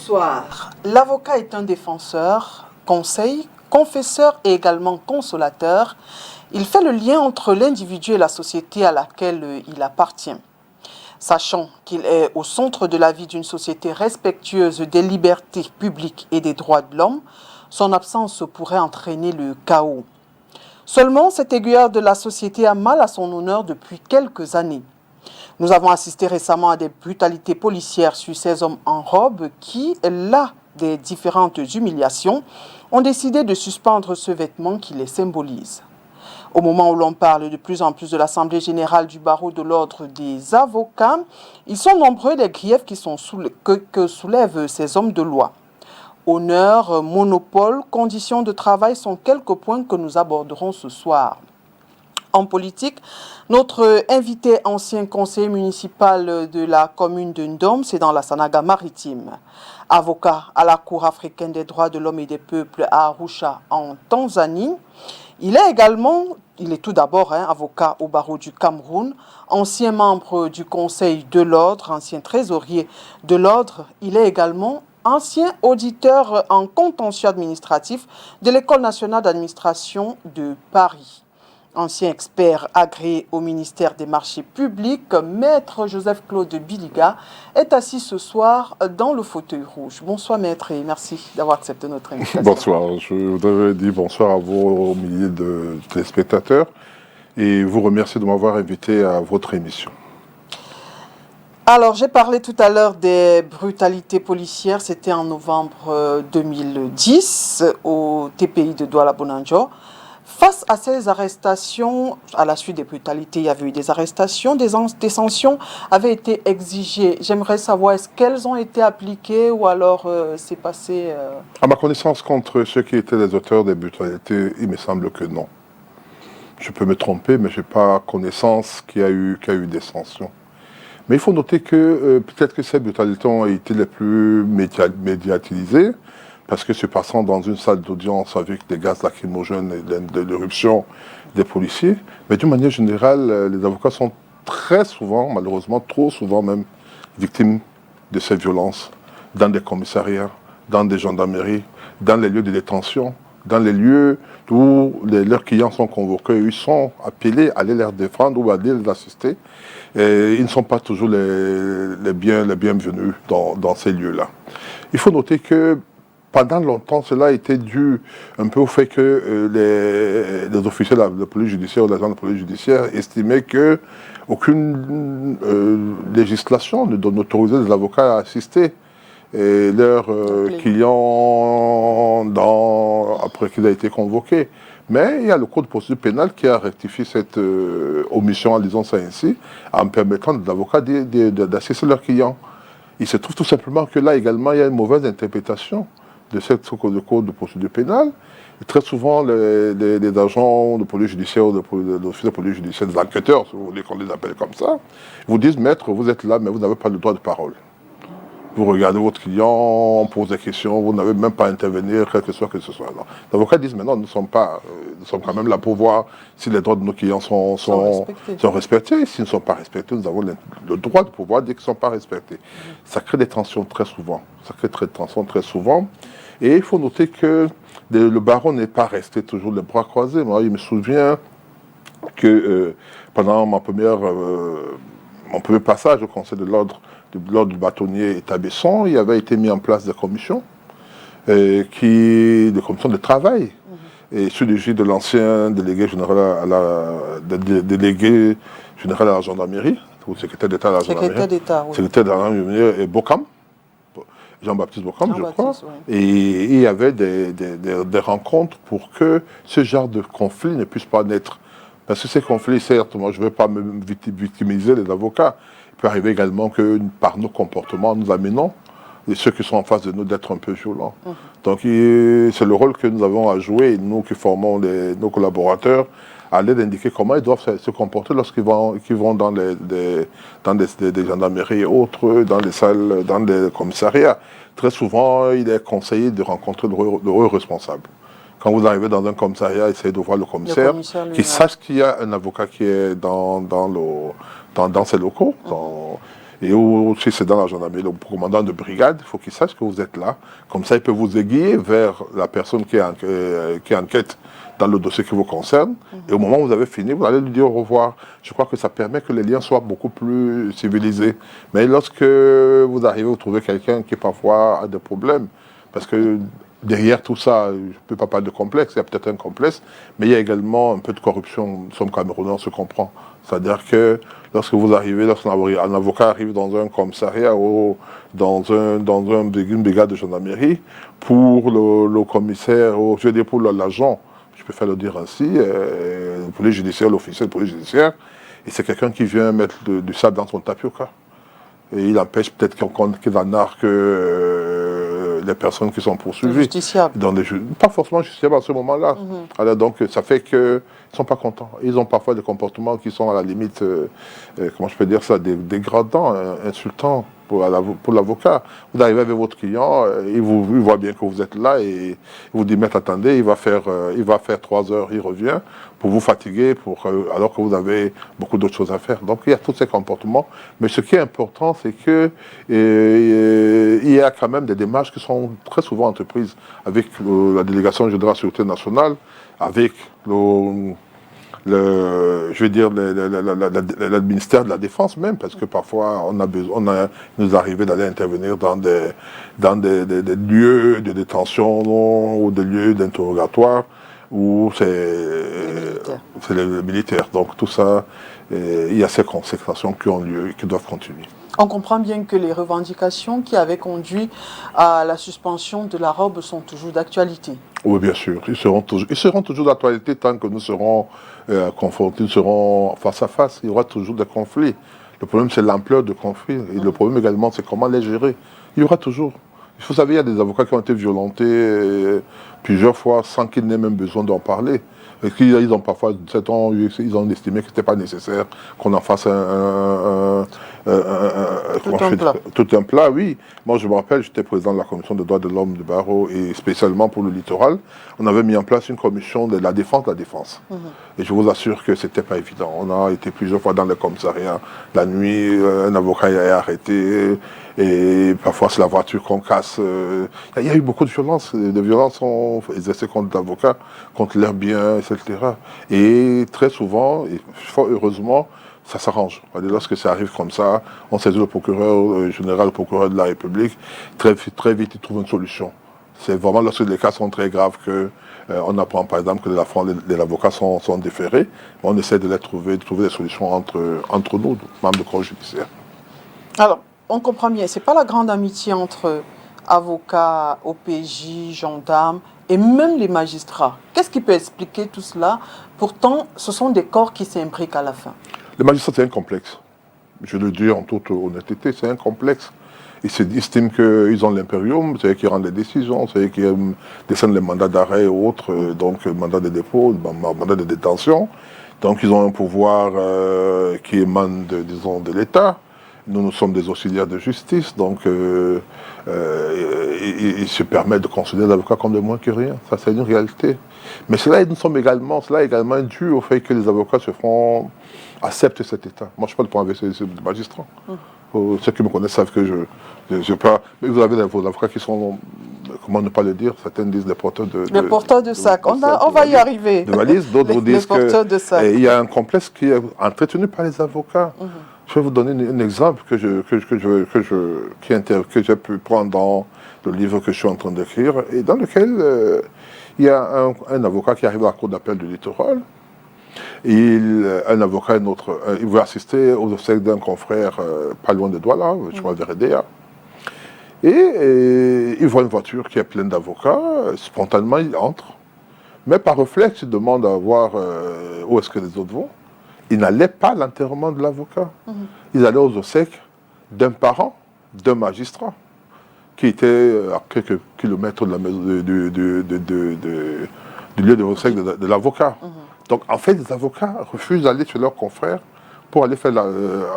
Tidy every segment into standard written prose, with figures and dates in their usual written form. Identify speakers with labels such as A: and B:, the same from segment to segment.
A: Bonsoir. L'avocat est un défenseur, conseil, confesseur et également consolateur. Il fait le lien entre l'individu et la société à laquelle il appartient. Sachant qu'il est au centre de la vie d'une société respectueuse des libertés publiques et des droits de l'homme, son absence pourrait entraîner le chaos. Seulement, cet aiguilleur de la société a mal à son honneur depuis quelques années. Nous avons assisté récemment à des brutalités policières sur ces hommes en robe qui, là des différentes humiliations, ont décidé de suspendre ce vêtement qui les symbolise. Au moment où l'on parle de plus en plus de l'Assemblée générale du barreau de l'ordre des avocats, ils sont nombreux les griefs que soulèvent ces hommes de loi. Honneur, monopole, conditions de travail sont quelques points que nous aborderons ce soir. En politique, notre invité ancien conseiller municipal de la commune de Ndom, c'est dans la Sanaga-Maritime. Avocat à la Cour africaine des droits de l'homme et des peuples à Arusha en Tanzanie. Il est tout d'abord avocat au barreau du Cameroun, ancien membre du Conseil de l'ordre, ancien trésorier de l'ordre. Il est également ancien auditeur en contentieux administratif de l'École nationale d'administration de Paris. Ancien expert agréé au ministère des marchés publics, Maître Joseph-Claude Biliga est assis ce soir dans le fauteuil rouge. Bonsoir Maître et merci d'avoir accepté notre invitation.
B: Bonsoir, je voudrais dire bonsoir à vos milliers de téléspectateurs et vous remercier de m'avoir invité à votre émission.
A: Alors, j'ai parlé tout à l'heure des brutalités policières, c'était en novembre 2010 au TPI de Douala-Bonanjo. Face à ces arrestations, à la suite des brutalités, il y avait eu des arrestations, des sanctions avaient été exigées. J'aimerais savoir, est-ce qu'elles ont été appliquées ou alors c'est passé...
B: À ma connaissance, contre ceux qui étaient les auteurs des brutalités, il me semble que non. Je peux me tromper, mais je n'ai pas connaissance qu'il y a eu des sanctions. Mais il faut noter que peut-être que ces brutalités ont été les plus médiatisées, parce que se passant dans une salle d'audience avec des gaz lacrymogènes et de l'éruption des policiers, mais d'une manière générale, les avocats sont très souvent, malheureusement trop souvent même, victimes de ces violences dans des commissariats, dans des gendarmeries, dans les lieux de détention, dans les lieux où leurs clients sont convoqués, ils sont appelés à aller les défendre ou à aller les assister. Et ils ne sont pas toujours les bienvenus dans ces lieux-là. Il faut noter que pendant longtemps, cela a été dû un peu au fait que les officiers de la police judiciaire ou l'agent de police judiciaire estimaient qu'aucune législation n'autorisait les avocats à assister leurs clients après qu'il a été convoqué. Mais il y a le code de procédure pénale qui a rectifié cette omission, en disant ça ainsi, en permettant aux avocats d'assister leurs clients. Il se trouve tout simplement que là également, il y a une mauvaise interprétation de cette code de procédure pénale. Et très souvent, les agents de police judiciaire ou de l'office de police judiciaire, des enquêteurs, si vous voulez qu'on les appelle comme ça, vous disent, maître, vous êtes là, mais vous n'avez pas le droit de parole. Vous regardez votre client, on pose des questions, vous n'avez même pas à intervenir, quel que ce soit. Les avocats disent, mais non, nous sommes quand même là pour voir si les droits de nos clients sont respectés. S'ils ne sont pas respectés, nous avons le droit de pouvoir dire qu'ils ne sont pas respectés. Ça crée des tensions très souvent. Et il faut noter que le baron n'est pas resté toujours les bras croisés. Moi, il me souvient que pendant mon premier passage au Conseil de l'ordre du bâtonnier et Tabesson, il avait été mis en place des commissions, des commissions de travail, et sous l'égide de l'ancien délégué général à la gendarmerie, ou secrétaire d'État à la gendarmerie, secrétaire d'État et Bokam, Jean-Baptiste Bokam, je crois. Oui. Et il y avait des rencontres pour que ce genre de conflit ne puisse pas naître. Parce que ces conflits, certes, moi je ne veux pas me victimiser les avocats. Il peut arriver également que par nos comportements, nous amenons ceux qui sont en face de nous d'être un peu violents. Donc c'est le rôle que nous avons à jouer, nous qui formons nos collaborateurs, à l'aide d'indiquer comment ils doivent se comporter lorsqu'ils vont dans des gendarmeries et autres, dans les salles, dans des commissariats. Très souvent, il est conseillé de rencontrer le heureux responsable. Quand vous arrivez dans un commissariat, essayez de voir le commissaire qui sache qu'il y a un avocat qui est dans ces locaux. Et ou si c'est dans la gendarmerie, le commandant de brigade, il faut qu'il sache que vous êtes là. Comme ça, il peut vous aiguiller vers la personne qui enquête dans le dossier qui vous concerne. Et au moment où vous avez fini, vous allez lui dire au revoir. Je crois que ça permet que les liens soient beaucoup plus civilisés. Mais lorsque vous arrivez, vous trouvez quelqu'un qui parfois a des problèmes, parce que derrière tout ça, je ne peux pas parler de complexe, il y a peut-être un complexe, mais il y a également un peu de corruption. Nous sommes Camerounais, on se comprend. C'est-à-dire que lorsque vous arrivez, lorsqu'un avocat arrive dans un commissariat ou dans une brigade de gendarmerie, pour le commissaire, ou je veux dire pour l'agent, je préfère le dire ainsi, le police judiciaire, l'officier de police judiciaire, et c'est quelqu'un qui vient mettre du sable dans son tapioca. Et il empêche peut-être qu'il en arque les personnes qui sont poursuivies. Pas forcément justiciables à ce moment-là. Alors donc ça fait qu'ils ne sont pas contents. Ils ont parfois des comportements qui sont à la limite, comment je peux dire ça, dégradants, insultants pour l'avocat. Vous arrivez avec votre client, il voit bien que vous êtes là et il vous dit, maître, attendez, il va faire 3 heures, il revient pour vous fatiguer, alors que vous avez beaucoup d'autres choses à faire. Donc il y a tous ces comportements. Mais ce qui est important, c'est que il y a quand même des démarches qui sont très souvent entreprises avec la délégation générale de la Sécurité nationale, avec le ministère de la Défense même, parce que parfois il nous arrivait d'aller intervenir dans des lieux de détention ou des lieux d'interrogatoire où c'est les militaires. Donc tout ça, il y a ces consécrations qui ont lieu et qui doivent continuer.
A: On comprend bien que les revendications qui avaient conduit à la suspension de la robe sont toujours d'actualité.
B: Oui, bien sûr. Ils seront toujours d'actualité tant que nous serons confrontés, nous serons face à face. Il y aura toujours des conflits. Le problème, c'est l'ampleur du conflit. Et le problème également, c'est comment les gérer. Il y aura toujours. Vous savez, il y a des avocats qui ont été violentés plusieurs fois sans qu'ils n'aient même besoin d'en parler. Et qu'ils ont parfois, ils ont estimé que ce n'était pas nécessaire qu'on en fasse tout un plat, oui. Moi, je me rappelle, j'étais président de la commission des droits de l'homme du barreau et spécialement pour le littoral, on avait mis en place une commission de la défense. Et je vous assure que ce n'était pas évident. On a été plusieurs fois dans les commissariats. La nuit, un avocat est arrêté et parfois c'est la voiture qu'on casse. Il y a eu beaucoup de violences. Des violences sont exercées contre l'avocat, contre leurs biens, etc. Et très souvent, et fort heureusement, ça s'arrange. Lorsque ça arrive comme ça, on saisit le procureur général, le procureur de la République, très vite il trouve une solution. C'est vraiment lorsque les cas sont très graves qu'on apprend par exemple que les avocats sont déférés, on essaie de trouver des solutions entre nous, membres du corps judiciaire.
A: Alors, on comprend bien, ce n'est pas la grande amitié entre avocats, OPJ, gendarmes et même les magistrats. Qu'est-ce qui peut expliquer tout cela? Pourtant, ce sont des corps qui s'imbriquent à la fin.
B: Les magistrats, c'est un complexe. Je le dis en toute honnêteté, c'est un complexe. Ils estiment qu'ils ont l'impérium, c'est eux qui rendent les décisions, c'est eux qui descendent les mandats d'arrêt et autres, donc mandat de dépôt, mandat de détention. Donc ils ont un pouvoir qui émane, disons, de l'État. Nous sommes des auxiliaires de justice, donc ils se permettent de considérer l'avocat comme de moins que rien. Ça, c'est une réalité. Mais cela est également dû au fait que les avocats acceptent cet état. Moi, je ne suis pas le point avec ces magistrats. Ceux qui me connaissent savent que je pas. Mais vous avez vos avocats qui sont, comment ne pas le dire, certains disent des porteurs de.
A: Les porteurs de sacs. On va y arriver.
B: De valises, d'autres vous disent qu'il y a un complexe qui est entretenu par les avocats. Je vais vous donner un exemple que j'ai pu prendre dans le livre que je suis en train d'écrire et dans lequel il y a un avocat qui arrive à la cour d'appel du littoral. Un avocat, il veut assister aux obsèques d'un confrère pas loin de Douala, je crois vers Edea. Et il voit une voiture qui est pleine d'avocats, spontanément il entre. Mais par réflexe, il demande à voir où est-ce que les autres vont. Ils n'allaient pas à l'enterrement de l'avocat. Ils allaient aux obsèques d'un parent, d'un magistrat, qui était à quelques kilomètres de la maison, du lieu de obsèques de l'avocat. Donc en fait, les avocats refusent d'aller chez leurs confrères pour aller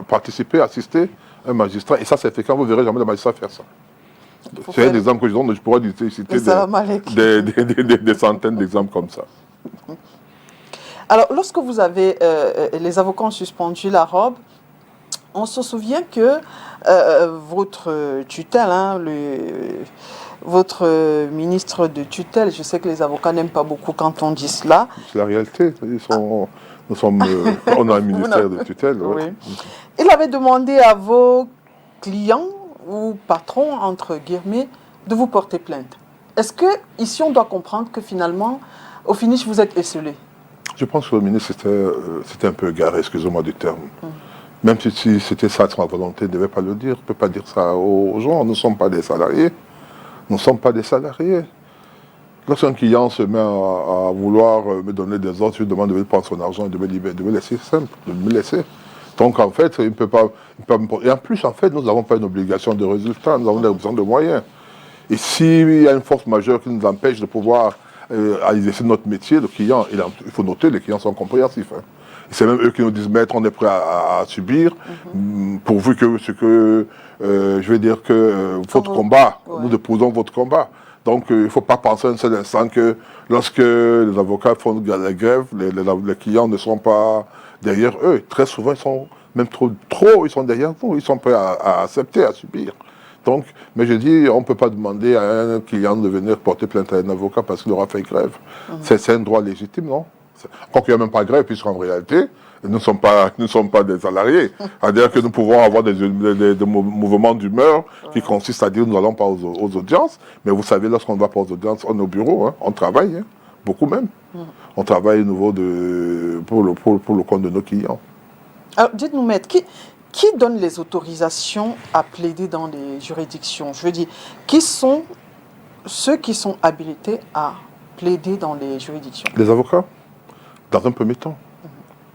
B: participer, assister un magistrat. Et ça, c'est fréquent, vous ne verrez jamais le magistrat faire ça. C'est un exemple que je donne, je pourrais citer des centaines d'exemples comme ça.
A: Alors, lorsque vous avez, les avocats ont suspendu la robe, On se souvient que votre tutelle, hein, votre ministre de tutelle, je sais que les avocats n'aiment pas beaucoup quand on dit cela.
B: C'est la réalité. On a un ministère de tutelle.
A: Oui.
B: Ouais.
A: Il avait demandé à vos clients ou patrons, entre guillemets, de vous porter plainte. Est-ce que ici on doit comprendre que finalement, au finish, vous êtes esselé?
B: Je pense que le ministre c'était un peu égaré, excusez-moi du terme. Même si c'était ça sa volonté, il ne devait pas le dire. Il ne peut pas dire ça aux gens. Nous ne sommes pas des salariés. Nous ne sommes pas des salariés. Lorsqu'un client se met à vouloir me donner des ordres, je lui demande de prendre son argent et de me laisser simple, de me laisser. Donc en fait, il ne peut pas me... Et en plus, en fait, nous n'avons pas une obligation de résultat, nous avons une obligation de moyens. Et s'il y a une force majeure qui nous empêche de pouvoir exercer notre métier, le client, il faut noter, les clients sont compréhensifs. Hein. C'est même eux qui nous disent, maître, on est prêt à subir, pourvu que je vais dire que votre combat, nous déposons votre combat. Donc il ne faut pas penser un seul instant que lorsque les avocats font la grève, les clients ne sont pas derrière eux. Très souvent, ils sont même trop, ils sont derrière vous, ils sont prêts à accepter, à subir. Donc, mais je dis, on ne peut pas demander à un client de venir porter plainte à un avocat parce qu'il aura fait grève. C'est un droit légitime, non? Encore qu'il n'y a même pas grève, puisqu'en réalité, nous ne sommes pas des salariés. C'est-à-dire que nous pouvons avoir des mouvements d'humeur qui consistent à dire que nous n'allons pas aux audiences. Mais vous savez, lorsqu'on ne va pas aux audiences, on est au bureau, hein, on travaille, hein, beaucoup même. On travaille au niveau pour le compte de nos clients.
A: Alors, dites-nous, maître, qui donne les autorisations à plaider dans les juridictions? Je veux dire, qui sont ceux qui sont habilités à plaider dans les juridictions?
B: Les avocats, dans un premier temps.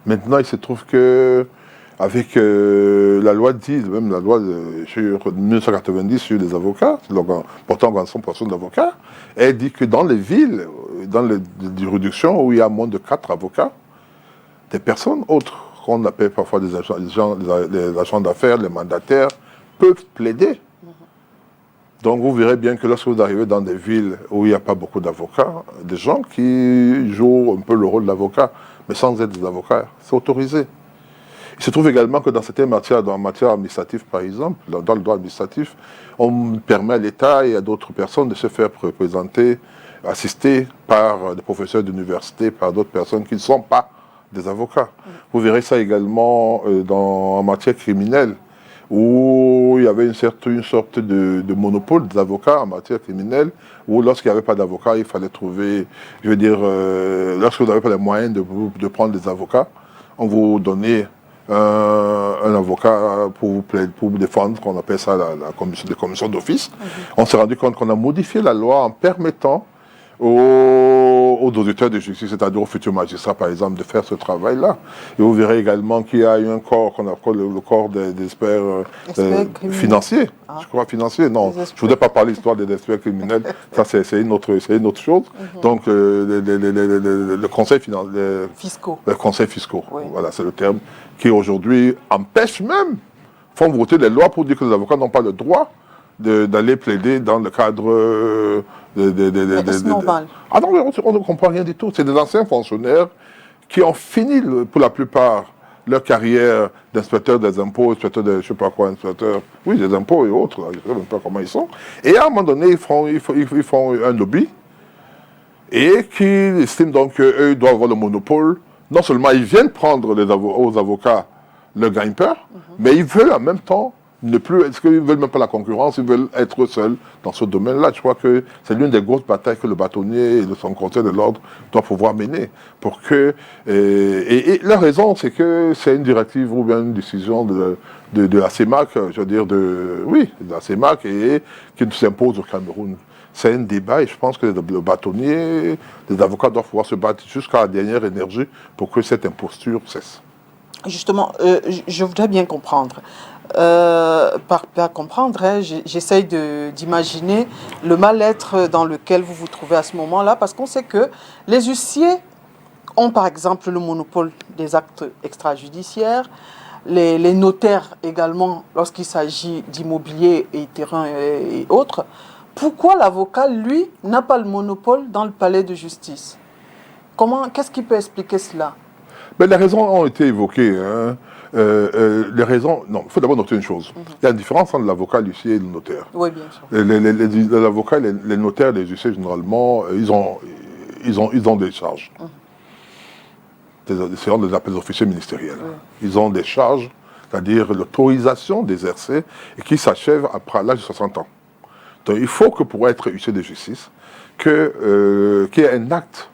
B: Maintenant, il se trouve que avec la loi 10, même la loi sur 1990 sur les avocats, portant organisation d'avocats, elle dit que dans les villes, dans les juridictions où il y a moins de 4 avocats, des personnes autres, qu'on appelle parfois des agents d'affaires, les mandataires, peuvent plaider. Donc vous verrez bien que lorsque vous arrivez dans des villes où il n'y a pas beaucoup d'avocats, des gens qui jouent un peu le rôle d'avocat, mais sans être des avocats, c'est autorisé. Il se trouve également que dans certaines matières, dans la matière administrative par exemple, dans le droit administratif, on permet à l'État et à d'autres personnes de se faire représenter, assister par des professeurs d'université, par d'autres personnes qui ne sont pas des avocats. Vous verrez ça également en matière criminelle, où il y avait une sorte de monopole des avocats en matière criminelle, où lorsqu'il n'y avait pas d'avocats, il fallait trouver, je veux dire, lorsque vous n'avez pas les moyens de prendre des avocats, on vous donnait un avocat pour vous défendre, ce qu'on appelle ça les commissions d'office. On s'est rendu compte qu'on a modifié la loi en permettant aux auditeurs de justice, c'est-à-dire aux futurs magistrats, par exemple, de faire ce travail-là. Et vous verrez également qu'il y a un corps qu'on appelle le corps des experts financiers. Je crois financiers. Non, je ne voudrais pas parler de l'histoire des experts criminels. Ça, c'est une autre chose. Donc, le conseil
A: fiscaux.
B: Le conseil fiscaux, voilà, c'est le terme, qui aujourd'hui empêche même, font voter des lois pour dire que les avocats n'ont pas le droit d'aller plaider dans le cadre
A: c'est normal.
B: Ah non, on ne comprend rien du tout. C'est des anciens fonctionnaires qui ont fini, pour la plupart, leur carrière d'inspecteur des impôts, inspecteur de, je ne sais pas quoi, inspecteur, oui, des impôts et autres, je ne sais même pas comment ils sont. Et à un moment donné, ils font un lobby et qui estiment donc qu'eux doivent avoir le monopole. Non seulement ils viennent prendre aux avocats le gagne-pain, mais ils veulent en même temps est-ce qu'ils ne veulent même pas la concurrence, ils veulent être seuls dans ce domaine-là. Je crois que c'est l'une des grosses batailles que le bâtonnier et son conseil de l'ordre doivent pouvoir mener. Et la raison, c'est que c'est une directive ou bien une décision de la CEMAC, je veux dire, de la CEMAC, et qui s'impose au Cameroun. C'est un débat et je pense que le bâtonnier, les avocats doivent pouvoir se battre jusqu'à la dernière énergie pour que cette imposture cesse.
A: Justement, je voudrais bien comprendre. Par comprendre, hein, j'essaye d'imaginer le mal-être dans lequel vous vous trouvez à ce moment-là, parce qu'on sait que les huissiers ont par exemple le monopole des actes extrajudiciaires, les notaires également lorsqu'il s'agit d'immobilier et terrain et autres. Pourquoi l'avocat, lui, n'a pas le monopole dans le palais de justice? Qu'est-ce qui peut expliquer cela?
B: Mais les raisons ont été évoquées. Hein. les raisons... Non, il faut d'abord noter une chose. Il y a une différence entre l'avocat, l'huissier et le notaire.
A: Oui, bien sûr.
B: L'avocat, les notaires, les huissiers, généralement, ils ont des charges. C'est des appels officiels ministériels. Ils ont des charges, c'est-à-dire l'autorisation d'exercer, et qui s'achève après l'âge de 60 ans. Donc il faut que pour être huissier de justice, qu'il y ait un acte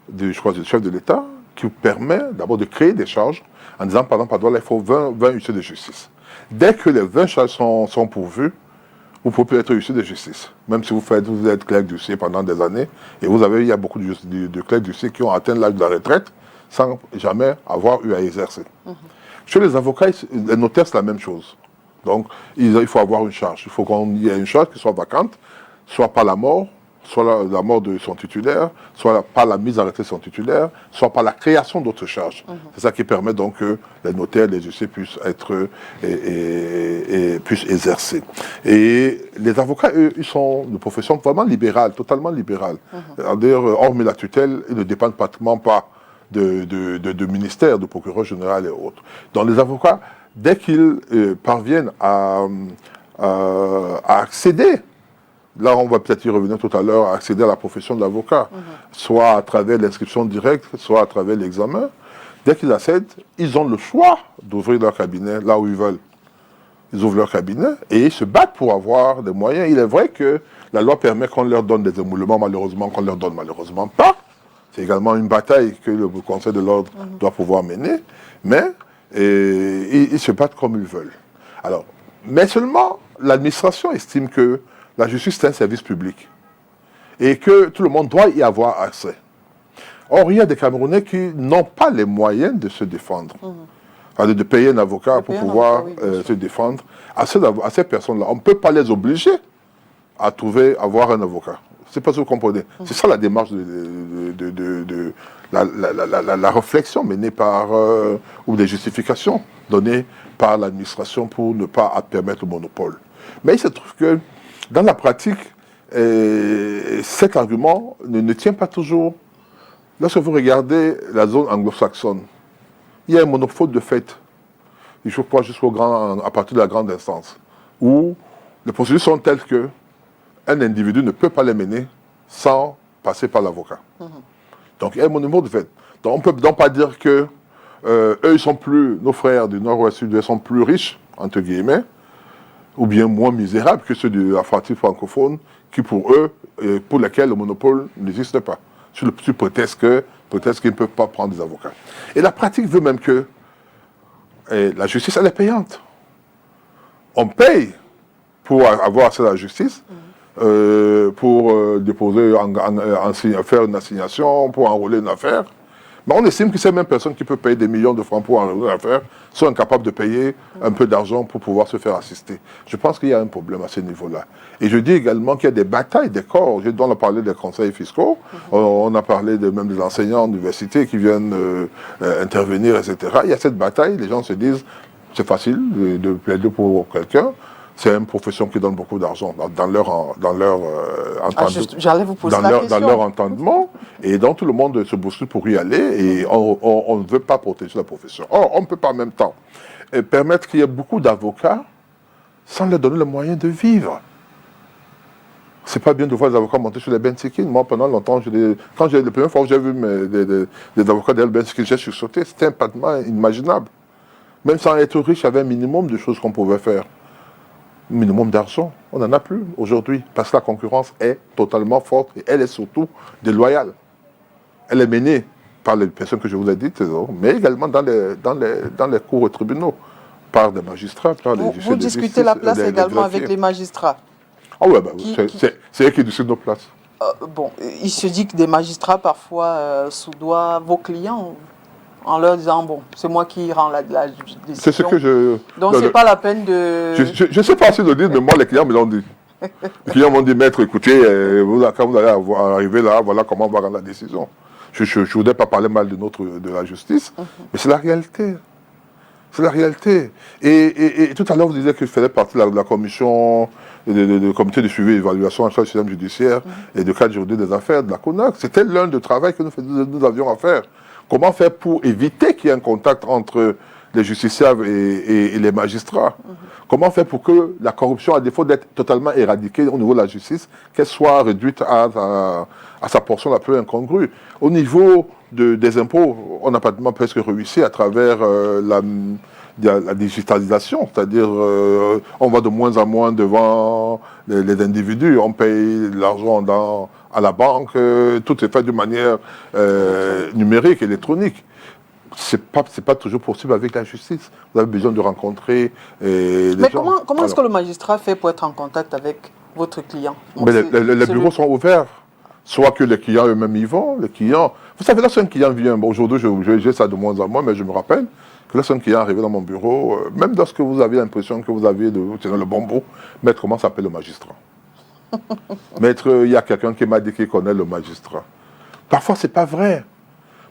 B: du chef de l'État qui vous permet d'abord de créer des charges en disant, par exemple, il faut 20 huissiers de justice. Dès que les 20 charges sont pourvues, vous pouvez être huissier de justice. Même si vous êtes clerc d'huissier pendant des années, et il y a beaucoup de clercs d'huissier qui ont atteint l'âge de la retraite sans jamais avoir eu à exercer. Chez les avocats, les notaires, c'est la même chose. Donc, il faut avoir une charge. Il faut qu'il y ait une charge qui soit vacante, soit par la mort, soit la mort de son titulaire, soit par la mise en retraite de son titulaire, soit par la création d'autres charges. C'est ça qui permet donc que les notaires, les huissiers puissent être puissent exercer. Et les avocats, eux, ils sont de profession vraiment libérale, totalement libérale. C'est-à-dire, hormis la tutelle, ils ne dépendent pratiquement pas de ministère, de procureur général et autres. Donc les avocats, dès qu'ils parviennent à accéder, là on va peut-être y revenir tout à l'heure, à accéder à la profession d'avocat, soit à travers l'inscription directe, soit à travers l'examen, dès qu'ils accèdent, ils ont le choix d'ouvrir leur cabinet là où ils veulent. Ils ouvrent leur cabinet et ils se battent pour avoir des moyens. Il est vrai que la loi permet qu'on leur donne des émoluments, malheureusement, qu'on leur donne malheureusement pas. C'est également une bataille que le Conseil de l'ordre doit pouvoir mener, mais ils se battent comme ils veulent. Alors, mais seulement, l'administration estime que la justice est un service public et que tout le monde doit y avoir accès. Or, il y a des Camerounais qui n'ont pas les moyens de se défendre, de payer un avocat pour pouvoir se défendre. À ces personnes-là, on ne peut pas les obliger à avoir un avocat. C'est pas ce que vous comprenez. C'est ça la démarche la réflexion menée par, ou des justifications données par l'administration pour ne pas permettre le monopole. Mais il se trouve que dans la pratique, cet argument ne tient pas toujours. Lorsque vous regardez la zone anglo-saxonne, il y a un monopole de fait, je crois à partir de la grande instance, où les procédures sont telles que un individu ne peut pas les mener sans passer par l'avocat. Donc, il y a un monopole de fait. Donc, on ne peut donc pas dire que nos frères du nord-ouest sud-ouest sont plus riches, entre guillemets, ou bien moins misérables que ceux de la fratrie francophone, qui pour eux, pour lesquels le monopole n'existe pas. Sur le prétexte qu'ils ne peuvent pas prendre des avocats. Et la pratique veut même que la justice, elle est payante. On paye pour avoir accès à la justice, pour déposer, faire une assignation, pour enrôler une affaire. Mais on estime que ces mêmes personnes qui peuvent payer des millions de francs pour enrôler une affaire sont incapables de payer un peu d'argent pour pouvoir se faire assister. Je pense qu'il y a un problème à ce niveau-là. Et je dis également qu'il y a des batailles des corps. On a parlé des conseils fiscaux, on a parlé même des enseignants d'université qui viennent intervenir, etc. Il y a cette bataille, les gens se disent, c'est facile de plaider pour quelqu'un. C'est une profession qui donne beaucoup d'argent dans leur entendement. Et donc tout le monde se bouscule pour y aller et on ne veut pas protéger la profession. Or, on ne peut pas en même temps permettre qu'il y ait beaucoup d'avocats sans leur donner le moyen de vivre. C'est pas bien de voir les avocats monter sur les bensiquines. Moi, pendant longtemps, la première fois que j'ai vu des avocats derrière le bensiquine, j'ai sursauté. C'était un patement inimaginable. Même sans être riche, il y avait un minimum de choses qu'on pouvait faire. Minimum d'argent, on n'en a plus aujourd'hui, parce que la concurrence est totalement forte et elle est surtout déloyale. Elle est menée par les personnes que je vous ai dites, mais également dans les cours et tribunaux, par des magistrats, par les
A: Vous discutez la place également avec les magistrats.
B: Ah ouais, c'est eux qui décident nos places.
A: Il se dit que des magistrats parfois soudoient vos clients en leur disant, bon, c'est moi qui rends la décision.
B: C'est ce que je...
A: Donc, c'est pas la peine de...
B: Je ne sais pas si le dire, mais moi, les clients me l'ont dit. Les clients m'ont dit, maître, écoutez, quand vous allez arriver là, voilà comment on va rendre la décision. Je ne voudrais pas parler mal de la justice, mais c'est la réalité. C'est la réalité. Et tout à l'heure, vous disiez que je faisais partie de la commission, du comité de suivi et d'évaluation en charge du système judiciaire et de cadre juridique des affaires de la CONAC. C'était l'un des travaux que nous avions à faire. Comment faire pour éviter qu'il y ait un contact entre les justiciables et les magistrats. Comment faire pour que la corruption, à défaut d'être totalement éradiquée au niveau de la justice, qu'elle soit réduite à sa portion la plus incongrue? Au niveau des impôts, on a pratiquement presque réussi à travers la digitalisation, c'est-à-dire on va de moins en moins devant les individus, on paye l'argent à la banque, tout est fait d'une manière numérique, électronique. C'est pas toujours possible avec la justice. Vous avez besoin de rencontrer les
A: Mais
B: gens.
A: comment est-ce que le magistrat fait pour être en contact avec votre client?
B: Mais les bureaux sont ouverts. Soit que les clients eux-mêmes y vont, les clients... Vous savez, lorsqu'un client vient, bon, aujourd'hui j'ai ça de moins en moins, mais je me rappelle que lorsqu'un client arrivé dans mon bureau, même lorsque vous avez l'impression que vous avez le bon bout, maître, comment s'appelle le magistrat? Maître, il y a quelqu'un qui m'a dit qu'il connaît le magistrat. Parfois, c'est pas vrai.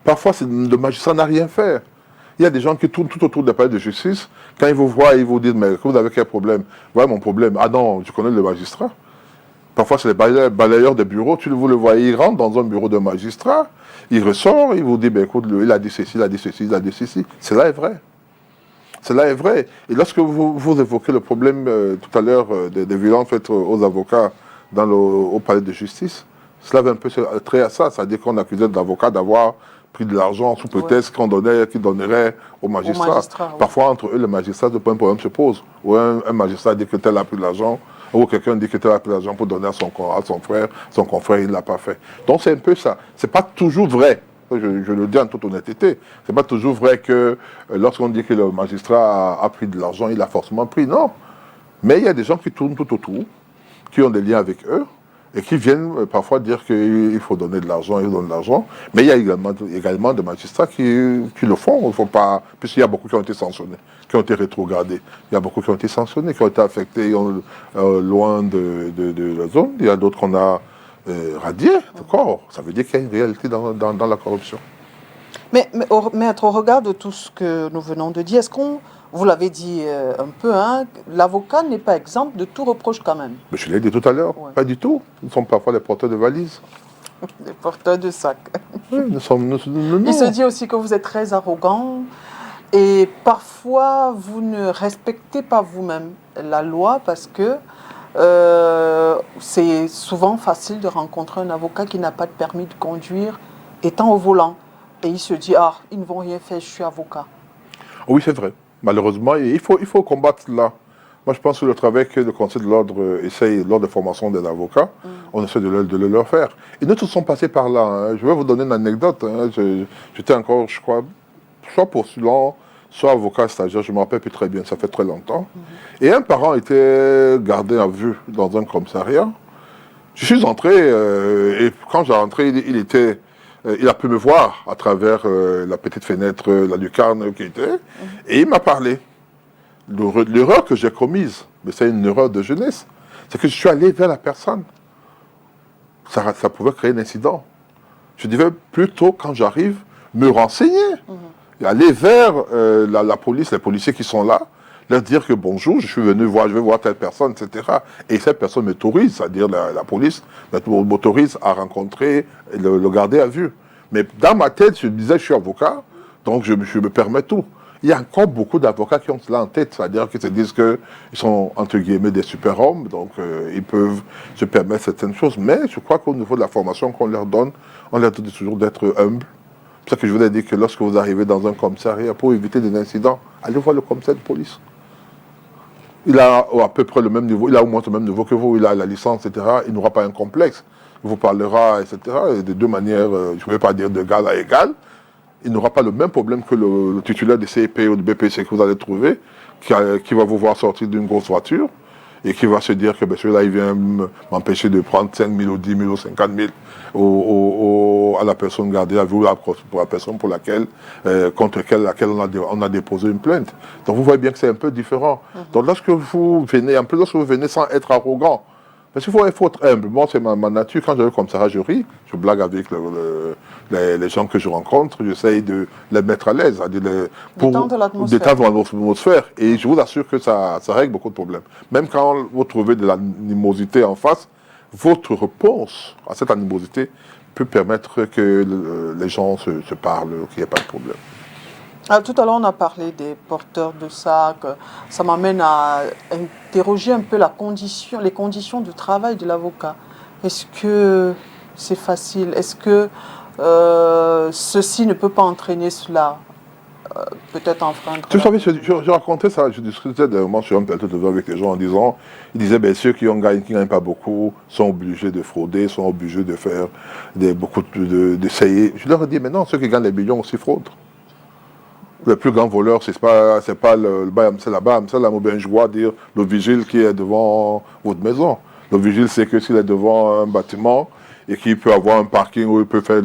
B: Parfois, le magistrat n'a rien fait. Il y a des gens qui tournent tout autour des palais de justice. Quand ils vous voient, ils vous disent, mais vous avez quel problème? Voilà mon problème. Ah non, je connais le magistrat. Parfois, c'est les balayeurs des bureaux. Vous le voyez, il rentre dans un bureau de magistrat, il ressort, il vous dit, ben, écoute, il a dit ceci, il a dit ceci, il a dit ceci. Cela est vrai. Cela est vrai. Et lorsque vous évoquez le problème tout à l'heure des violences faites aux avocats au palais de justice, cela va un peu trait à ça. C'est-à-dire qu'on accusait l'avocat d'avoir pris de l'argent sous prétexte qu'ils donneraient aux magistrats.
A: Oui.
B: Parfois, entre eux, les magistrats, un problème se pose. Ou un magistrat dit que tel a pris de l'argent, ou quelqu'un dit que tel a pris de l'argent pour donner à son confrère, il ne l'a pas fait. Donc c'est un peu ça. C'est pas toujours vrai. Je le dis en toute honnêteté. C'est pas toujours vrai que lorsqu'on dit que le magistrat a pris de l'argent, il a forcément pris. Non. Mais il y a des gens qui tournent tout autour, qui ont des liens avec eux, et qui viennent parfois dire qu'il faut donner de l'argent, ils donnent de l'argent. Mais il y a également des magistrats qui le font. Il ne faut pas, puisqu'il y a beaucoup qui ont été sanctionnés, qui ont été rétrogradés. Il y a beaucoup qui ont été sanctionnés, qui ont été affectés loin de la zone. Il y a d'autres qu'on a radiés, d'accord. Ça veut dire qu'il y a une réalité dans la corruption.
A: Mais maître, au regard de tout ce que nous venons de dire, est-ce qu'on, vous l'avez dit un peu, hein, l'avocat n'est pas exempt de tout reproche quand même?
B: Mais je l'ai dit tout à l'heure, pas du tout. Nous sommes parfois les porteurs de valises.
A: Les porteurs de sacs.
B: Oui, nous sommes...
A: Il se dit aussi que vous êtes très arrogant et parfois vous ne respectez pas vous-même la loi parce que c'est souvent facile de rencontrer un avocat qui n'a pas de permis de conduire étant au volant. Et il se dit, ah, ils ne vont rien faire, je suis avocat.
B: Oui, c'est vrai. Malheureusement, il faut combattre cela. Moi, je pense que le travail que le Conseil de l'ordre essaye lors de la formation des avocats, on essaie de le leur faire. Et nous tous sommes passés par là. Hein. Je vais vous donner une anecdote. Hein. J'étais encore, je crois, soit postulant, soit avocat stagiaire, je ne me rappelle plus très bien, ça fait très longtemps. Et un parent était gardé à vue dans un commissariat. Je suis entré, et quand j'ai rentré, il a pu me voir à travers la petite fenêtre, la lucarne qui était, et il m'a parlé. L'erreur que j'ai commise, mais c'est une erreur de jeunesse, c'est que je suis allé vers la personne. Ça pouvait créer un incident. Je devais plutôt, quand j'arrive, me renseigner. Aller vers la police, les policiers qui sont là, leur dire que bonjour, je suis venu voir, je vais voir telle personne, etc. Et cette personne m'autorise, c'est-à-dire la police, m'autorise à rencontrer, le garder à vue. Mais dans ma tête, je me disais, je suis avocat, donc je me permets tout. Il y a encore beaucoup d'avocats qui ont cela en tête, c'est-à-dire qu'ils se disent qu'ils sont, entre guillemets, des super-hommes, donc ils peuvent se permettre certaines choses. Mais je crois qu'au niveau de la formation qu'on leur donne, on leur dit toujours d'être humbles. C'est pour ça que je voulais dire que lorsque vous arrivez dans un commissariat, pour éviter des incidents, allez voir le commissaire de police. Il a à peu près le même niveau, il a au moins le même niveau que vous, il a la licence, etc. Il n'aura pas un complexe. Il vous parlera, etc. Et de deux manières, je ne vais pas dire d'égal à égal. Il n'aura pas le même problème que le titulaire de CEP ou de BPC que vous allez trouver, qui va vous voir sortir d'une grosse voiture et qui va se dire que celui-là, il vient m'empêcher de prendre 5 000 ou 10 000 ou 50 000 à la personne gardée à vue, pour la personne contre laquelle on a déposé une plainte. Donc vous voyez bien que c'est un peu différent. Donc lorsque vous venez, en plus lorsque vous venez sans être arrogant, parce qu'il faut être humble. Moi, c'est ma nature. Quand j'arrive comme ça, je ris. Je blague avec les gens que je rencontre. J'essaye de les mettre à l'aise, pour détendre l'atmosphère. Et je vous assure que ça règle beaucoup de problèmes. Même quand vous trouvez de l'animosité en face, votre réponse à cette animosité peut permettre que les gens se parlent, qu'il n'y ait pas de problème.
A: Ah, tout à l'heure, on a parlé des porteurs de sacs. Ça m'amène à interroger un peu les conditions de travail de l'avocat. Est-ce que c'est facile? Est-ce que ceci ne peut pas entraîner cela? Peut-être enfreindre
B: Tu
A: la
B: savais,
A: vie.
B: je racontais ça, je discutais d'un moment sur un plateau de avec les gens en disant, ils disaient, ben, ceux qui qui gagnent pas beaucoup sont obligés de frauder, sont obligés de faire d'essayer. Je leur ai dit, mais non, ceux qui gagnent les millions aussi fraudent. Le plus grand voleur, c'est pas le BAM, c'est la BAM, c'est la mauvaise joie, dire le vigile qui est devant votre maison. Le vigile, c'est que s'il est devant un bâtiment et qu'il peut avoir un parking où il peut faire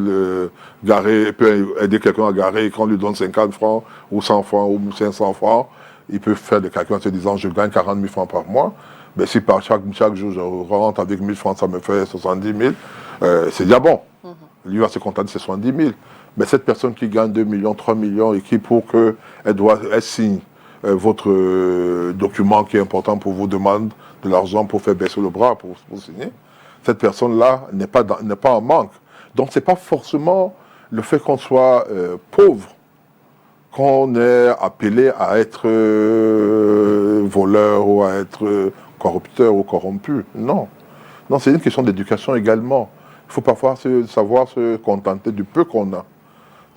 B: garer, il peut aider quelqu'un à garer et qu'on lui donne 50 francs ou 100 francs ou 500 francs, il peut faire de quelqu'un en se disant je gagne 40 000 francs par mois. Mais si par chaque jour je rentre avec 1000 francs, ça me fait 70 000, c'est déjà bon. Lui va se contenter de ses 70 000. Mais cette personne qui gagne 2 millions, 3 millions et qui, pour qu'elle signe votre document qui est important pour vous, demande de l'argent pour faire baisser le bras, pour signer, cette personne-là n'est pas en manque. Donc, ce n'est pas forcément le fait qu'on soit pauvre qu'on est appelé à être voleur ou à être corrupteur ou corrompu. Non. Non, c'est une question d'éducation également. Il faut parfois savoir se contenter du peu qu'on a.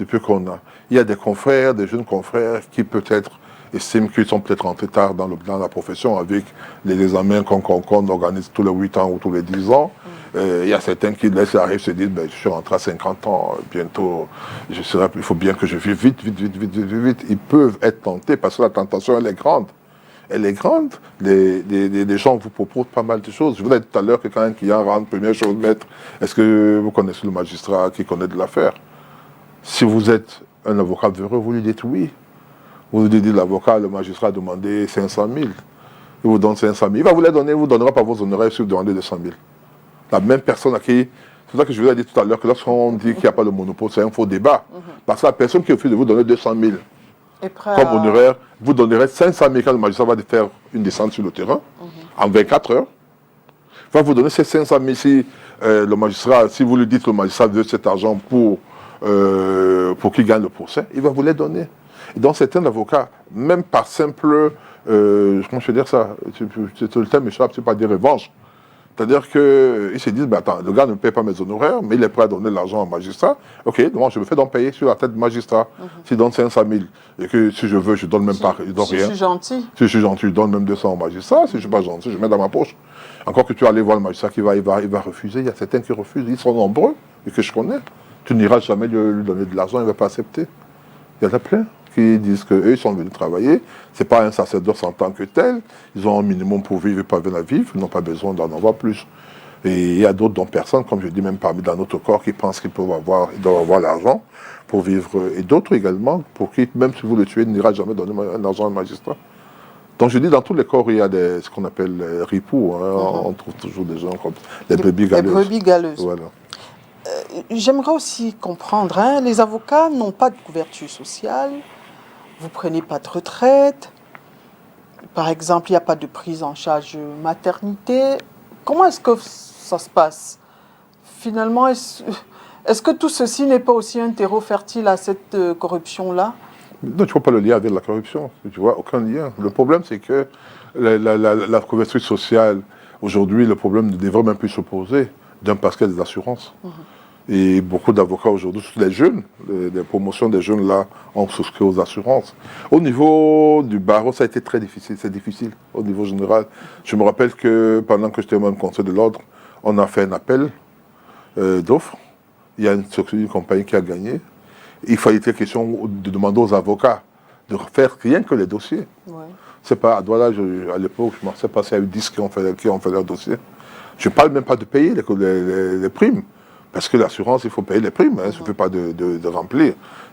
B: Il y a des confrères, des jeunes confrères qui peut-être estiment qu'ils sont peut-être rentrés tard dans la profession avec les examens qu'on organise tous les 8 ans ou tous les 10 ans. Il y a certains qui laissent arriver, se disent, ben, je suis rentré à 50 ans, bientôt, il faut bien que je vive vite. Ils peuvent être tentés parce que la tentation, elle est grande. Elle est grande. Les gens vous proposent pas mal de choses. Je vous ai dit tout à l'heure que quand un client rentre, première chose, maître, est-ce que vous connaissez le magistrat qui connaît de l'affaire? Si vous êtes un avocat véreux, vous lui dites oui. Vous lui dites l'avocat, le magistrat a demandé 500 000. Il vous donne 500 000. Il va vous les donner, il ne vous donnera pas vos honoraires si vous demandez 200 000. La même personne à qui... C'est pour ça que je vous ai dit tout à l'heure que lorsqu'on dit qu'il n'y a pas de monopole, c'est un faux débat. Parce que la personne qui refuse de vous donner 200 000 comme honoraire, vous donnerez 500 000 quand le magistrat va faire une descente sur le terrain, en 24 heures. Il va vous donner ces 500 000 si le magistrat, si vous lui dites que le magistrat veut cet argent pour qu'il gagne le procès, il va vous les donner. Et donc certains avocats, même par simple, comment je vais dire ça, le terme m'échappe, c'est pas dire revanche. C'est-à-dire qu'ils se disent, ben attends, le gars ne paie pas mes honoraires, mais il est prêt à donner l'argent au magistrat. Ok, donc je me fais donc payer sur la tête du magistrat. S'il donne 500 000, et que si je veux, je donne même pas, je donne rien.
A: Si je suis gentil.
B: Si je suis gentil, je donne même 200 au magistrat. Si je ne suis pas gentil, je mets dans ma poche. Encore que tu vas aller voir le magistrat il va refuser. Il y a certains qui refusent. Ils sont nombreux et que je connais. Tu n'iras jamais lui donner de l'argent, il ne va pas accepter. Il y en a plein qui disent qu'eux, ils sont venus travailler. Ce n'est pas un sacerdoce en tant que tel. Ils ont un minimum pour vivre et pas venir à vivre. Ils n'ont pas besoin d'en avoir plus. Et il y a d'autres, dont personnes, comme je dis, même parmi dans notre corps, qui pensent qu'ils doivent avoir l'argent pour vivre. Et d'autres également, pour qui, même si vous le tuez, il n'ira jamais donner un argent à un magistrat. Donc je dis, dans tous les corps, il y a ce qu'on appelle les ripoux. On trouve toujours des gens comme les brebis galeuses.
A: Les brebis galeuses.
B: Voilà.
A: J'aimerais aussi comprendre, hein, les avocats n'ont pas de couverture sociale, vous prenez pas de retraite, par exemple, il n'y a pas de prise en charge maternité. Comment est-ce que ça se passe? Finalement, est-ce que tout ceci n'est pas aussi un terreau fertile à cette corruption-là?
B: Non, tu ne vois pas le lien avec la corruption, tu vois, aucun lien. Le problème, c'est que la couverture sociale, aujourd'hui, le problème ne devrait même plus se poser d'un parce qu'il y a des assurances. Et beaucoup d'avocats aujourd'hui, surtout les jeunes, les promotions des jeunes là, ont souscrit aux assurances. Au niveau du barreau, ça a été très difficile, c'est difficile au niveau général. Je me rappelle que pendant que j'étais au Conseil de l'ordre, on a fait un appel d'offres. Il y a une compagnie qui a gagné. Il fallait être question de demander aux avocats de faire rien que les dossiers. Ouais. C'est pas à Douala, à l'époque, je ne sais pas s'il y a eu 10 qui ont fait leur dossier. Je ne parle même pas de payer les primes. Parce que l'assurance, il faut payer les primes, il ne suffit pas de remplir.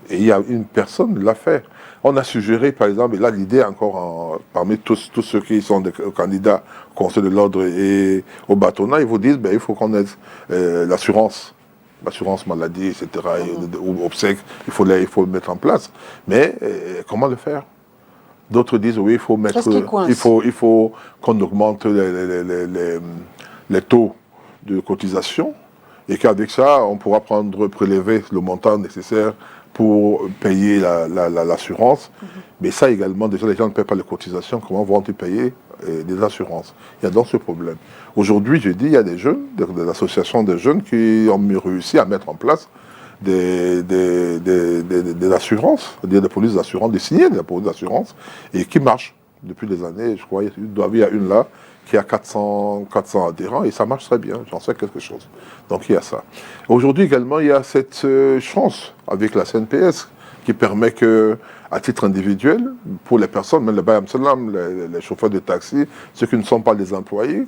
B: Et il y a une personne qui l'a fait. On a suggéré, par exemple, et là l'idée encore, parmi tous ceux qui sont des candidats au Conseil de l'ordre et au bâtonnat, ils vous disent, ben, il faut qu'on ait l'assurance maladie, etc., ou obsèques, il faut le mettre en place. Mais comment le faire? D'autres disent, oui, il faut mettre, il faut qu'on augmente les taux de cotisation, et qu'avec ça, on pourra prélever le montant nécessaire pour payer l'assurance. Mais ça également, déjà, les gens ne paient pas les cotisations. Comment vont-ils payer des assurances? Il y a donc ce problème. Aujourd'hui, je dis, il y a des jeunes, des associations de jeunes qui ont réussi à mettre en place des assurances, c'est-à-dire des polices d'assurance, des signés de la police d'assurance, et qui marchent depuis des années. Je crois il y a une là qui a 400 adhérents, et ça marche très bien, j'en sais quelque chose. Donc il y a ça. Aujourd'hui également, il y a cette chance avec la CNPS qui permet que, à titre individuel, pour les personnes, même les Bayam Salam, les chauffeurs de taxi, ceux qui ne sont pas des employés,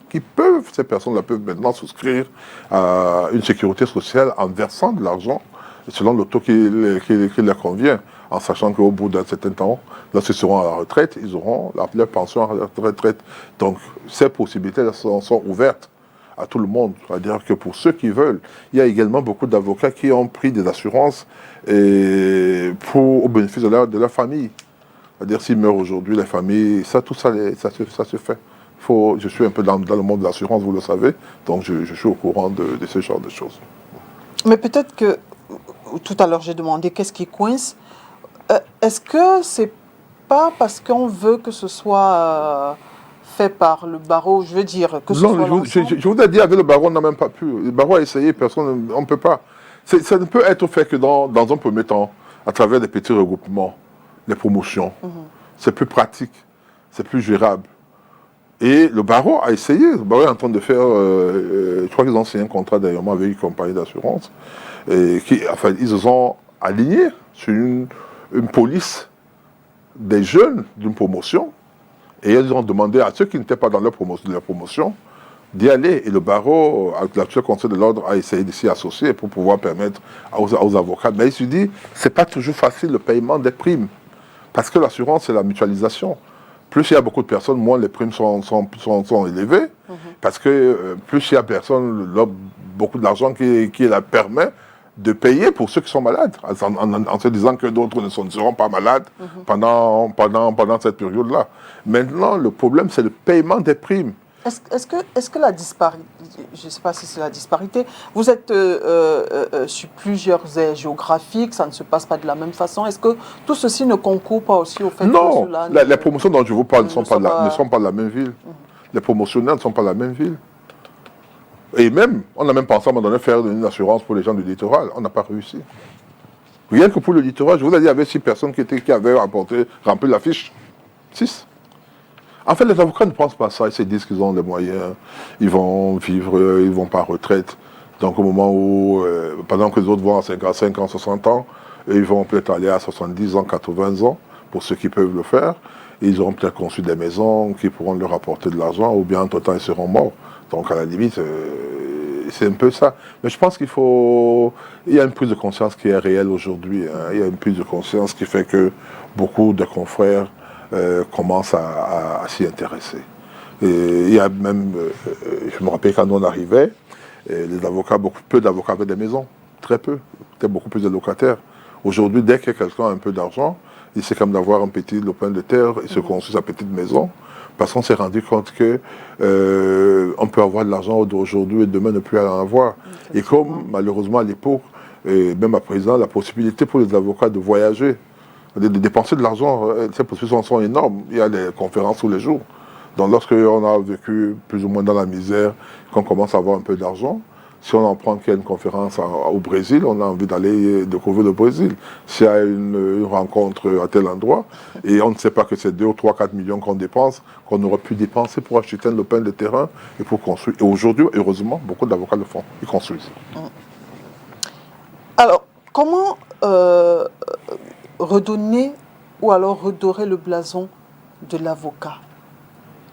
B: ces personnes-là peuvent maintenant souscrire à une sécurité sociale en versant de l'argent selon le taux qui leur convient, en sachant qu'au bout d'un certain temps, lorsqu'ils seront à la retraite, ils auront leur pension à la retraite. Donc ces possibilités sont ouvertes à tout le monde. C'est-à-dire que pour ceux qui veulent, il y a également beaucoup d'avocats qui ont pris des assurances au bénéfice de leur famille. C'est-à-dire s'ils meurent aujourd'hui, les familles, tout ça se fait. Je suis un peu dans le monde de l'assurance, vous le savez, donc je suis au courant de ce genre de choses.
A: Mais peut-être que, tout à l'heure j'ai demandé qu'est-ce qui coince. Est-ce que c'est pas parce qu'on veut que ce soit fait par le barreau, je veux dire, que ce soit
B: je vous ai dit, avec le barreau, on n'a même pas pu. Le barreau a essayé, personne, on ne peut pas. Ça ne peut être fait que dans un premier temps, à travers des petits regroupements, des promotions. C'est plus pratique, c'est plus gérable. Et le barreau a essayé. Le barreau est en train de faire, je crois qu'ils ont signé un contrat dernièrement avec une compagnie d'assurance. Ils se sont alignés sur une police des jeunes d'une promotion. Et ils ont demandé à ceux qui n'étaient pas dans leur promotion d'y aller. Et le barreau, avec l'actuel conseil de l'ordre, a essayé de s'y associer pour pouvoir permettre aux avocats. Mais il se dit, c'est pas toujours facile le paiement des primes. Parce que l'assurance, c'est la mutualisation. Plus il y a beaucoup de personnes, moins les primes sont élevées. Parce que plus il y a personne, beaucoup d'argent qui la permet de payer pour ceux qui sont malades, en se disant que d'autres ne seront pas malades pendant cette période-là. Maintenant, le problème, c'est le paiement des primes.
A: Est-ce que la disparité, je ne sais pas si c'est la disparité, vous êtes sur plusieurs aires géographiques, ça ne se passe pas de la même façon. Est-ce que tout ceci ne concourt pas aussi au fait que cela...
B: Non, les promotions dont je vous parle ne sont pas de la même ville. Les promotionnaires ne sont pas de la même ville. Et même, on a même pensé à un moment donné faire une assurance pour les gens du littoral. On n'a pas réussi. Rien que pour le littoral, je vous ai dit, il y avait 6 personnes qui avaient rempli la fiche. 6. En fait, les avocats ne pensent pas ça. Ils se disent qu'ils ont les moyens, ils vont vivre, ils ne vont pas en retraite. Donc au moment où, pendant que les autres vont à 5 ans, 60 ans, ils vont peut-être aller à 70 ans, 80 ans, pour ceux qui peuvent le faire. Et ils auront peut-être conçu des maisons qui pourront leur apporter de l'argent, ou bien entre-temps, ils seront morts. Donc à la limite, c'est un peu ça. Mais je pense il y a une prise de conscience qui est réelle aujourd'hui. Il y a une prise de conscience qui fait que beaucoup de confrères commencent à s'y intéresser. Et il y a même, je me rappelle quand on arrivait, les avocats, peu d'avocats avaient des maisons, très peu, peut-être beaucoup plus de locataires. Aujourd'hui, dès que quelqu'un a un peu d'argent, il sait comme d'avoir un petit lopin de terre, il se construit sa petite maison, parce qu'on s'est rendu compte que on peut avoir de l'argent aujourd'hui et demain ne plus en avoir. Et comme malheureusement à l'époque, et même à présent, la possibilité pour les avocats de voyager, de dépenser de l'argent, ces possibilités sont énormes. Il y a des conférences tous les jours. Donc lorsqu'on a vécu plus ou moins dans la misère, qu'on commence à avoir un peu d'argent, si on en prend qu'il y a une conférence au Brésil, on a envie d'aller découvrir le Brésil. S'il y a une rencontre à tel endroit, et on ne sait pas que c'est 2 ou 3, 4 millions qu'on dépense, qu'on aurait pu dépenser pour acheter un lopin de terrain et pour construire. Et aujourd'hui, heureusement, beaucoup d'avocats le font. Ils construisent.
A: Alors, comment redonner ou alors redorer le blason de l'avocat?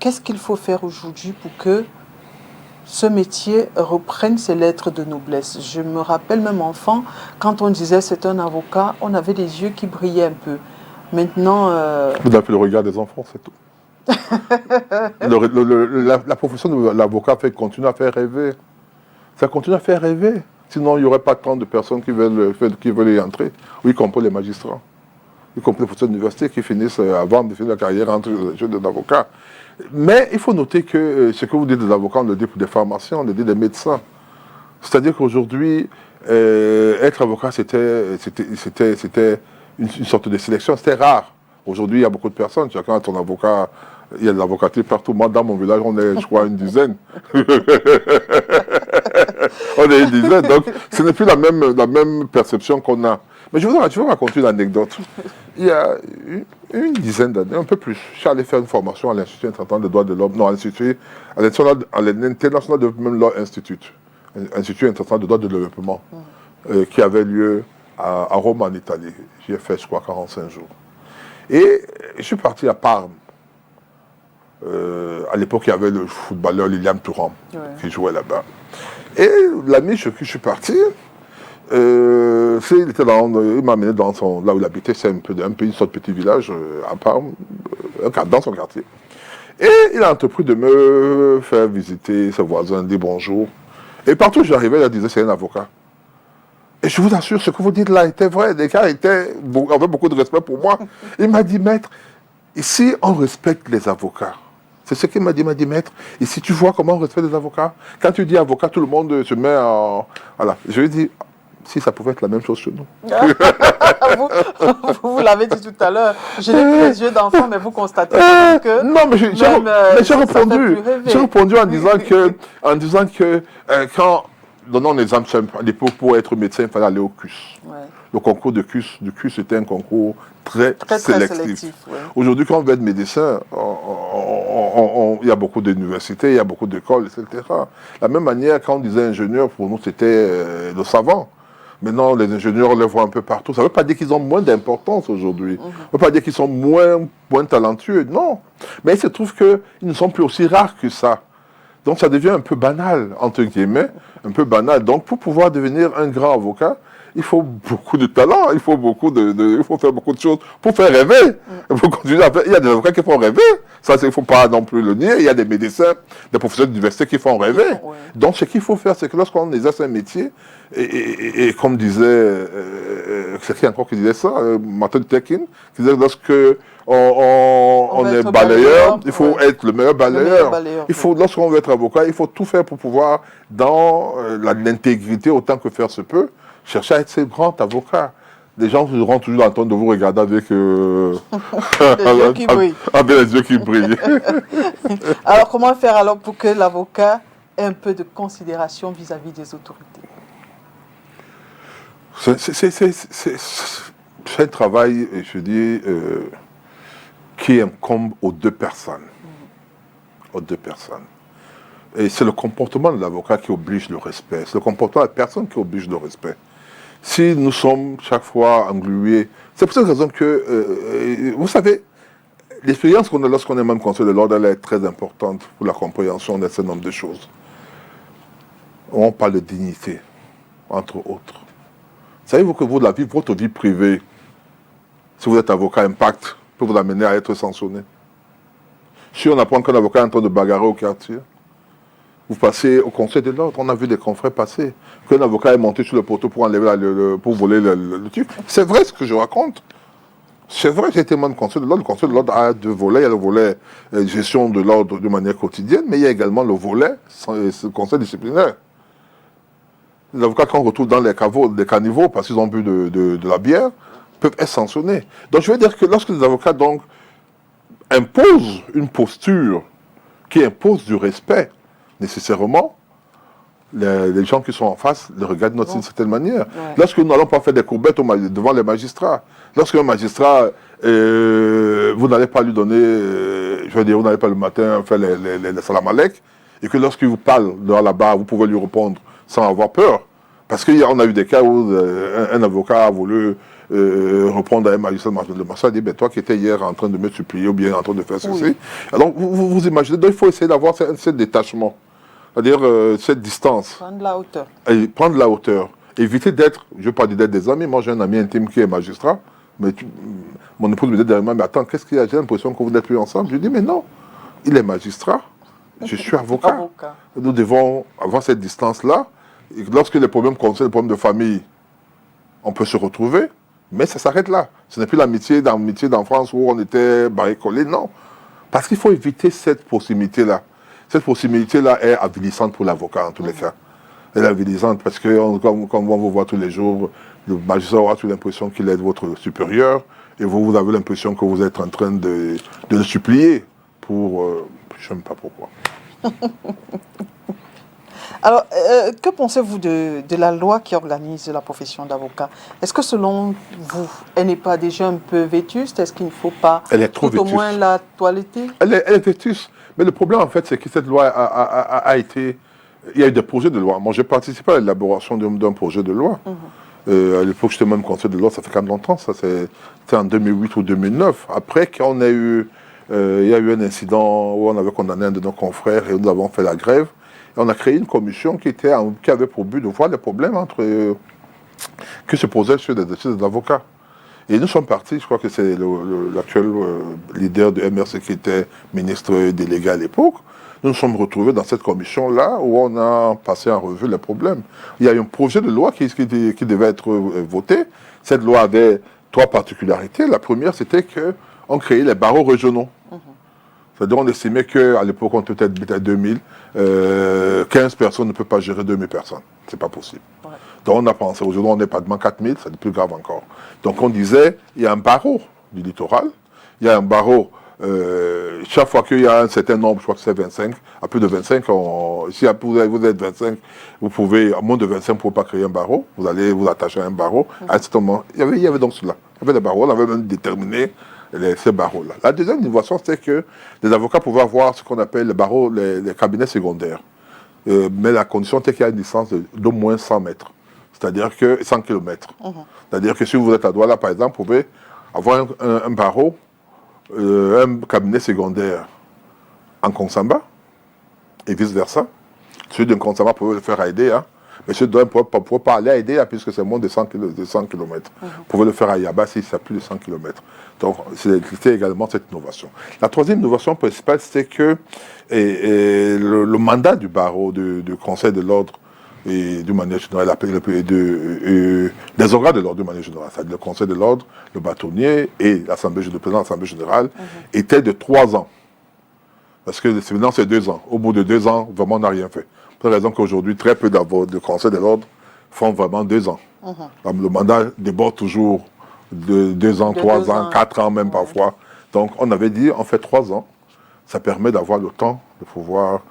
A: Qu'est-ce qu'il faut faire aujourd'hui pour que ce métier reprenne ses lettres de noblesse? Je me rappelle même enfant, quand on disait c'est un avocat, on avait des yeux qui brillaient un peu. Maintenant...
B: Vous avez le regard des enfants, c'est tout. La profession de l'avocat continue à faire rêver. Ça continue à faire rêver. Sinon, il n'y aurait pas tant de personnes qui veulent y entrer, y compris les magistrats, y compris les professeurs d'université qui finissent avant de finir la carrière entre les jeunes d'avocats. Mais il faut noter que ce que vous dites des avocats, on le dit pour des pharmaciens, on le dit des médecins. C'est-à-dire qu'aujourd'hui, Être avocat, c'était une sorte de sélection, c'était rare. Aujourd'hui, il y a beaucoup de personnes, chacun a son avocat, il y a de l'avocature partout. Moi, dans mon village, on est, je crois, une dizaine. On est une dizaine, donc ce n'est plus la même perception qu'on a. Mais je vais vous raconter une anecdote. Il y a une dizaine d'années, un peu plus, je suis allé faire une formation à l'Institut international des droits de l'homme, non, à l'International Development Law Institute, Institut international des droits de développement, qui avait lieu à Rome, en Italie. J'y ai fait, je crois, 45 jours. Et je suis parti à Parme. À l'époque, il y avait le footballeur Lilian Thuram qui jouait là-bas. Et l'ami chez qui je suis parti, il m'a amené là où il habitait, c'est une sorte de petit village à Parme, dans son quartier. Et il a entrepris de me faire visiter ses voisins, dire bonjour. Et partout où j'arrivais, il disait c'est un avocat. Et je vous assure, ce que vous dites là était vrai. Les gars avaient beaucoup de respect pour moi. Il m'a dit, maître, ici on respecte les avocats. C'est ce qu'il m'a dit, maître. Ici tu vois comment on respecte les avocats. Quand tu dis avocat, tout le monde se met en... Voilà. Je lui ai dit, si ça pouvait être la même chose chez nous.
A: vous l'avez dit tout à l'heure. Je n'ai plus les yeux d'enfant, mais vous constatez que...
B: Non, mais j'ai répondu en disant que quand... Donnons un exemple simple. À l'époque, pour être médecin, il fallait aller au CUS. Ouais. Le concours du CUS était un concours très sélectif. Ouais. Aujourd'hui, quand on veut être médecin, il y a beaucoup d'universités, il y a beaucoup d'écoles, etc. De la même manière, quand on disait ingénieur, pour nous, c'était le savant. Maintenant, les ingénieurs, on les voit un peu partout. Ça ne veut pas dire qu'ils ont moins d'importance aujourd'hui. Ça ne veut pas dire qu'ils sont moins talentueux. Non. Mais il se trouve qu'ils ne sont plus aussi rares que ça. Donc ça devient un peu banal, entre guillemets, un peu banal. Donc pour pouvoir devenir un grand avocat, il faut beaucoup de talent, il faut faire beaucoup de choses pour faire rêver. Il faut continuer à faire. Il y a des avocats qui font rêver, ça il ne faut pas non plus le nier. Il y a des médecins, des professeurs d'université qui font rêver. Oui. Donc ce qu'il faut faire, c'est que lorsqu'on exerce un métier, et comme disait, c'est qui encore qui disait ça, Martin Luther King, qui disait lorsque on est balayeur, il faut être le meilleur balayeur. Lorsqu'on veut être avocat, il faut tout faire pour pouvoir, dans l'intégrité autant que faire se peut, chercher à être ce grand avocat. Les gens seront toujours en train de vous regarder avec les yeux qui brillent.
A: Alors comment faire alors pour que l'avocat ait un peu de considération vis-à-vis des autorités?
B: C'est un travail, je dis, qui incombe aux deux personnes. Aux deux personnes. Et c'est le comportement de l'avocat qui oblige le respect. C'est le comportement de la personne qui oblige le respect. Si nous sommes chaque fois englués, c'est pour cette raison que, vous savez, l'expérience qu'on a lorsqu'on est même conseiller de l'ordre, elle est très importante pour la compréhension d'un certain nombre de choses. On parle de dignité, entre autres. Savez-vous que votre vie privée, si vous êtes avocat, impact, peut vous amener à être sanctionné? Si on apprend qu'un avocat est en train de bagarrer au quartier, vous passez au conseil de l'ordre, on a vu des confrères passer, qu'un avocat est monté sur le poteau pour enlever pour voler le truc. C'est vrai ce que je raconte. C'est vrai, j'ai été membre du conseil de l'ordre. Le conseil de l'ordre a deux volets. Il y a le volet gestion de l'ordre de manière quotidienne, mais il y a également le volet conseil disciplinaire. Les avocats qu'on retrouve dans les caniveaux, parce qu'ils ont bu de la bière, peuvent être sanctionnés. Donc je veux dire que lorsque les avocats donc imposent une posture qui impose du respect, nécessairement, les gens qui sont en face les regardent d'une certaine manière. Ouais. Lorsque nous n'allons pas faire des courbettes devant les magistrats, lorsque un magistrat, vous n'allez pas lui donner, je veux dire, vous n'allez pas le matin faire les salam alek, et que lorsqu'il vous parle dans la barre, vous pouvez lui répondre sans avoir peur. Parce qu'on a eu des cas où un avocat a voulu répondre à un magistrat. Le magistrat a dit, toi qui étais hier en train de me supplier ou bien en train de faire ceci. Oui. Alors vous imaginez, donc il faut essayer d'avoir ce détachement, c'est-à-dire cette distance.
A: Prendre la hauteur.
B: Et prendre la hauteur. Éviter d'être, je ne veux pas dire d'être des amis, moi j'ai un ami intime qui est magistrat, mais mon épouse me dit derrière moi, mais attends, qu'est-ce qu'il y a? J'ai l'impression que vous n'êtes plus ensemble. Je lui dis, mais non, il est magistrat, je suis avocat. Nous devons avoir cette distance-là. Et lorsque les problèmes concernent les problèmes de famille, on peut se retrouver, mais ça s'arrête là. Ce n'est plus l'amitié d'enfance où on était barré-collé, non. Parce qu'il faut éviter cette possibilité-là. Cette possibilité-là est avilissante pour l'avocat, en tous les cas. Elle est avilisante parce que, comme on vous voit tous les jours, le magistrat aura toujours l'impression qu'il est votre supérieur et vous avez l'impression que vous êtes en train de le supplier pour... je ne sais pas pourquoi.
A: Alors, que pensez-vous de la loi qui organise la profession d'avocat? Est-ce que selon vous, elle n'est pas déjà un peu vétuste? Est-ce qu'il ne faut pas
B: Elle est trop
A: tout au
B: vétuste.
A: moins la toiletter?
B: Elle est vétuste. Mais le problème, en fait, c'est que cette loi a été... Il y a eu des projets de loi. Moi, j'ai participé à l'élaboration d'un projet de loi. À l'époque, j'étais même conseiller de loi, ça fait quand même longtemps. Ça, c'était en 2008 ou 2009. Après, quand il y a eu un incident où on avait condamné un de nos confrères et nous avons fait la grève, et on a créé une commission qui avait pour but de voir les problèmes que se posaient sur des avocats. Et nous sommes partis, je crois que c'est l'actuel leader de MRC qui était ministre délégué à l'époque. Nous nous sommes retrouvés dans cette commission-là où on a passé en revue les problèmes. Il y a eu un projet de loi qui devait être voté. Cette loi avait 3 particularités. La première, c'était qu'on créait les barreaux régionaux. C'est-à-dire qu'on estimait qu'à l'époque, on était peut-être à 2000, 15 personnes ne peuvent pas gérer 2000 personnes. C'est pas possible. Ouais. Donc on a pensé, aujourd'hui on n'est pas devant 4000, c'est plus grave encore. Donc on disait, il y a un barreau du littoral, il y a un barreau, chaque fois qu'il y a un certain nombre, je crois que c'est 25, à plus de 25, si vous êtes 25, vous pouvez, à moins de 25, vous ne pouvez pas créer un barreau, vous allez vous attacher à un barreau. À un certain moment, il y avait donc cela, il y avait des barreaux, on avait même déterminé ces barreaux-là. La deuxième innovation, c'est que les avocats pouvaient avoir ce qu'on appelle les barreaux, les cabinets secondaires. Mais la condition était qu'il y a une distance d'au moins 100 mètres. C'est-à-dire que 100 km. C'est-à-dire que si vous êtes à Douala, par exemple, vous pouvez avoir un barreau, un cabinet secondaire en Konsamba, et vice-versa. Celui d'un Konsamba, vous pouvez le faire à Edea. Mais celui d'un ne pouvez pas aller à Edea puisque c'est moins de 100 km. Vous pouvez le faire à Yaba si c'est plus de 100 km. Donc, c'était également cette innovation. La troisième innovation principale, c'est que le mandat du barreau, du Conseil de l'ordre, et d'une manière générale, des organes de l'ordre d'une manière générale, c'est-à-dire le Conseil de l'ordre, le bâtonnier et le président de l'Assemblée générale, étaient de 3 ans. Parce que maintenant, c'est 2 ans. Au bout de 2 ans, vraiment, on n'a rien fait. C'est la raison qu'aujourd'hui, très peu de Conseil de l'ordre font vraiment 2 ans. Le mandat déborde toujours de 2 ans, 3 ans, 4 ans même parfois. Donc, on avait dit, on fait 3 ans. Ça permet d'avoir le temps de pouvoir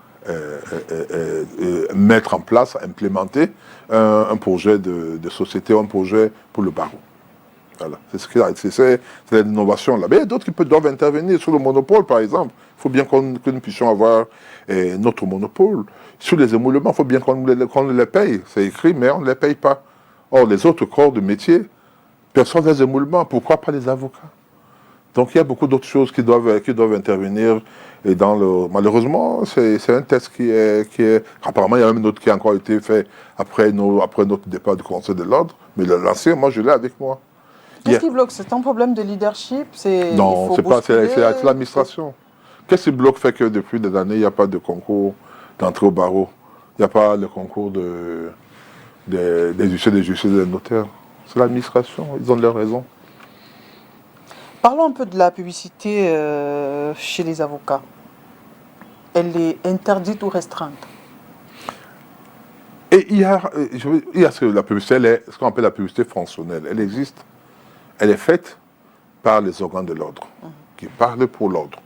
B: mettre en place, implémenter un projet de société, un projet pour le barreau. Voilà. C'est l'innovation là. Mais il y a d'autres qui doivent intervenir sur le monopole, par exemple. Il faut bien que nous puissions avoir notre monopole. Sur les émoulements, il faut bien qu'on les paye. C'est écrit, mais on ne les paye pas. Or, les autres corps de métier perçoivent les émoulements. Pourquoi pas les avocats? Donc, il y a beaucoup d'autres choses qui doivent intervenir. Et malheureusement, c'est un test qui est... Apparemment, il y a même un autre qui a encore été fait après notre départ du Conseil de l'ordre. Mais l'ancien, moi, je l'ai avec moi.
A: Qu'est-ce qui bloque? C'est un problème de leadership?
B: Non, c'est l'administration. Qu'est-ce qui bloque fait que depuis des années, il n'y a pas de concours d'entrée au barreau? Il n'y a pas le concours des huissiers, des justices et des notaires? C'est l'administration, ils ont leur raison.
A: Parlons un peu de la publicité chez les avocats. Elle est interdite ou restreinte?
B: Et il y a la publicité, ce qu'on appelle la publicité fonctionnelle. Elle existe. Elle est faite par les organes de l'ordre, qui parlent pour l'ordre.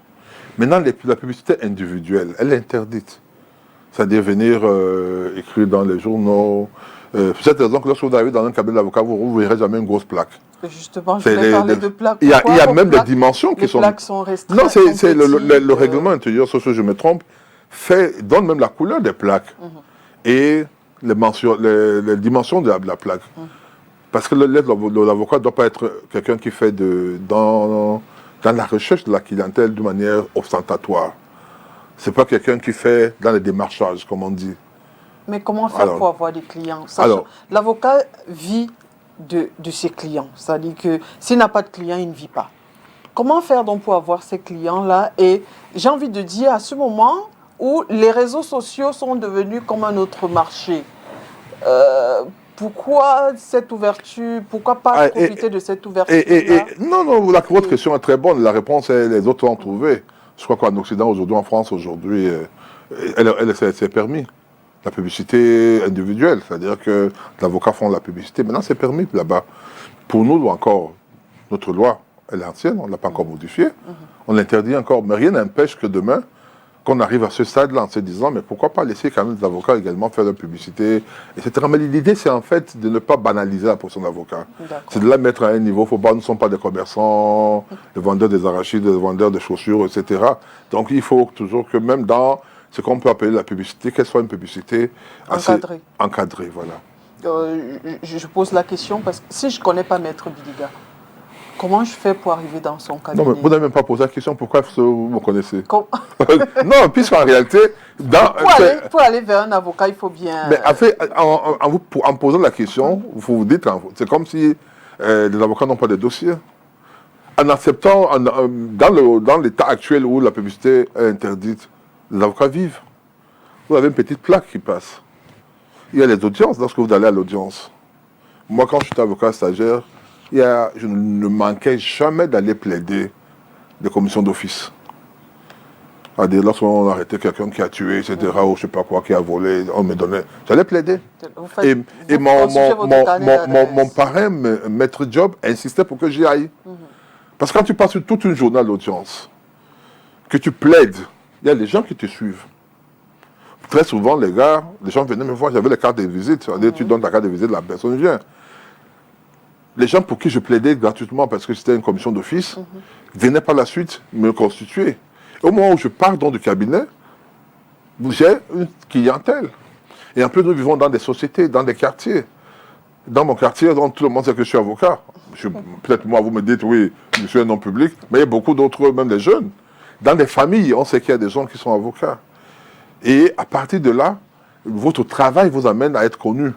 B: Maintenant, la publicité individuelle, elle est interdite. C'est-à-dire venir écrire dans les journaux. C'est cette raison que lorsque vous arrivez dans un cabinet d'avocat, vous ne verrez jamais une grosse plaque.
A: Justement, je voulais parler de plaques.
B: Il y a même des dimensions qui sont...
A: Les plaques sont restreintes.
B: Non, c'est le règlement intérieur, sauf que je me trompe, donne même la couleur des plaques et les dimensions de la plaque. Parce que l'avocat ne doit pas être quelqu'un qui fait dans la recherche de la clientèle de manière ostentatoire. Ce n'est pas quelqu'un qui fait dans les démarchages, comme on dit.
A: Mais comment faire pour avoir des clients? L'avocat vit de ses clients. C'est-à-dire que s'il n'a pas de clients, il ne vit pas. Comment faire donc pour avoir ces clients-là? Et j'ai envie de dire, à ce moment où les réseaux sociaux sont devenus comme un autre marché, pourquoi cette ouverture? Pourquoi pas profiter de cette ouverture-là?
B: Non, votre question est très bonne. La réponse, les autres l'ont trouvée. Je crois qu'en Occident, aujourd'hui, en France, aujourd'hui, c'est permis. la publicité individuelle, c'est-à-dire que les avocats font la publicité. Maintenant, c'est permis là-bas. Pour nous, encore, notre loi, elle est ancienne, on ne l'a pas encore modifiée. On l'interdit encore, mais rien n'empêche que demain, qu'on arrive à ce stade-là en se disant, mais pourquoi pas laisser quand même les avocats également faire leur publicité, etc. Mais l'idée, c'est en fait de ne pas banaliser la position d'avocat. C'est de la mettre à un niveau. Faut pas, nous ne sommes pas des commerçants, les vendeurs des arachides, les vendeurs de chaussures, etc. Donc il faut toujours que même dans ce qu'on peut appeler la publicité, qu'elle soit une publicité assez encadrée. Voilà.
A: Je pose la question parce que si je ne connais pas Maître Biliga, comment je fais pour arriver dans son cabinet?
B: Non, mais vous n'avez même pas posé la question, pourquoi vous me connaissez? Non, puisqu'en réalité...
A: Pour aller vers un avocat, il faut bien...
B: Mais en fait, en posant la question, vous vous dites, c'est comme si les avocats n'ont pas de dossier. En acceptant, dans l'état actuel où la publicité est interdite, les avocats vivent. Vous avez une petite plaque qui passe. Il y a les audiences lorsque vous allez à l'audience. Moi, quand j'étais avocat stagiaire, je ne manquais jamais d'aller plaider des commissions d'office. C'est-à-dire, lorsqu'on arrêtait quelqu'un qui a tué, etc., ou je ne sais pas quoi, qui a volé, on me donnait. J'allais plaider. Et mon parrain, Maître Job, insistait pour que j'y aille. Parce que quand tu passes toute une journée à l'audience, que tu plaides, il y a des gens qui te suivent. Très souvent, les gens venaient me voir, j'avais les cartes de visite. C'est-à-dire, tu donnes ta carte de visite, la personne vient. Les gens pour qui je plaidais gratuitement parce que c'était une commission d'office venaient par la suite me constituer. Au moment où je pars dans du cabinet, j'ai une clientèle. Et en plus, nous vivons dans des sociétés, dans des quartiers. Dans mon quartier, donc, tout le monde sait que je suis avocat. Peut-être moi, vous me dites, oui, je suis un homme public, mais il y a beaucoup d'autres, même des jeunes. Dans des familles, on sait qu'il y a des gens qui sont avocats. Et à partir de là, votre travail vous amène à être connu.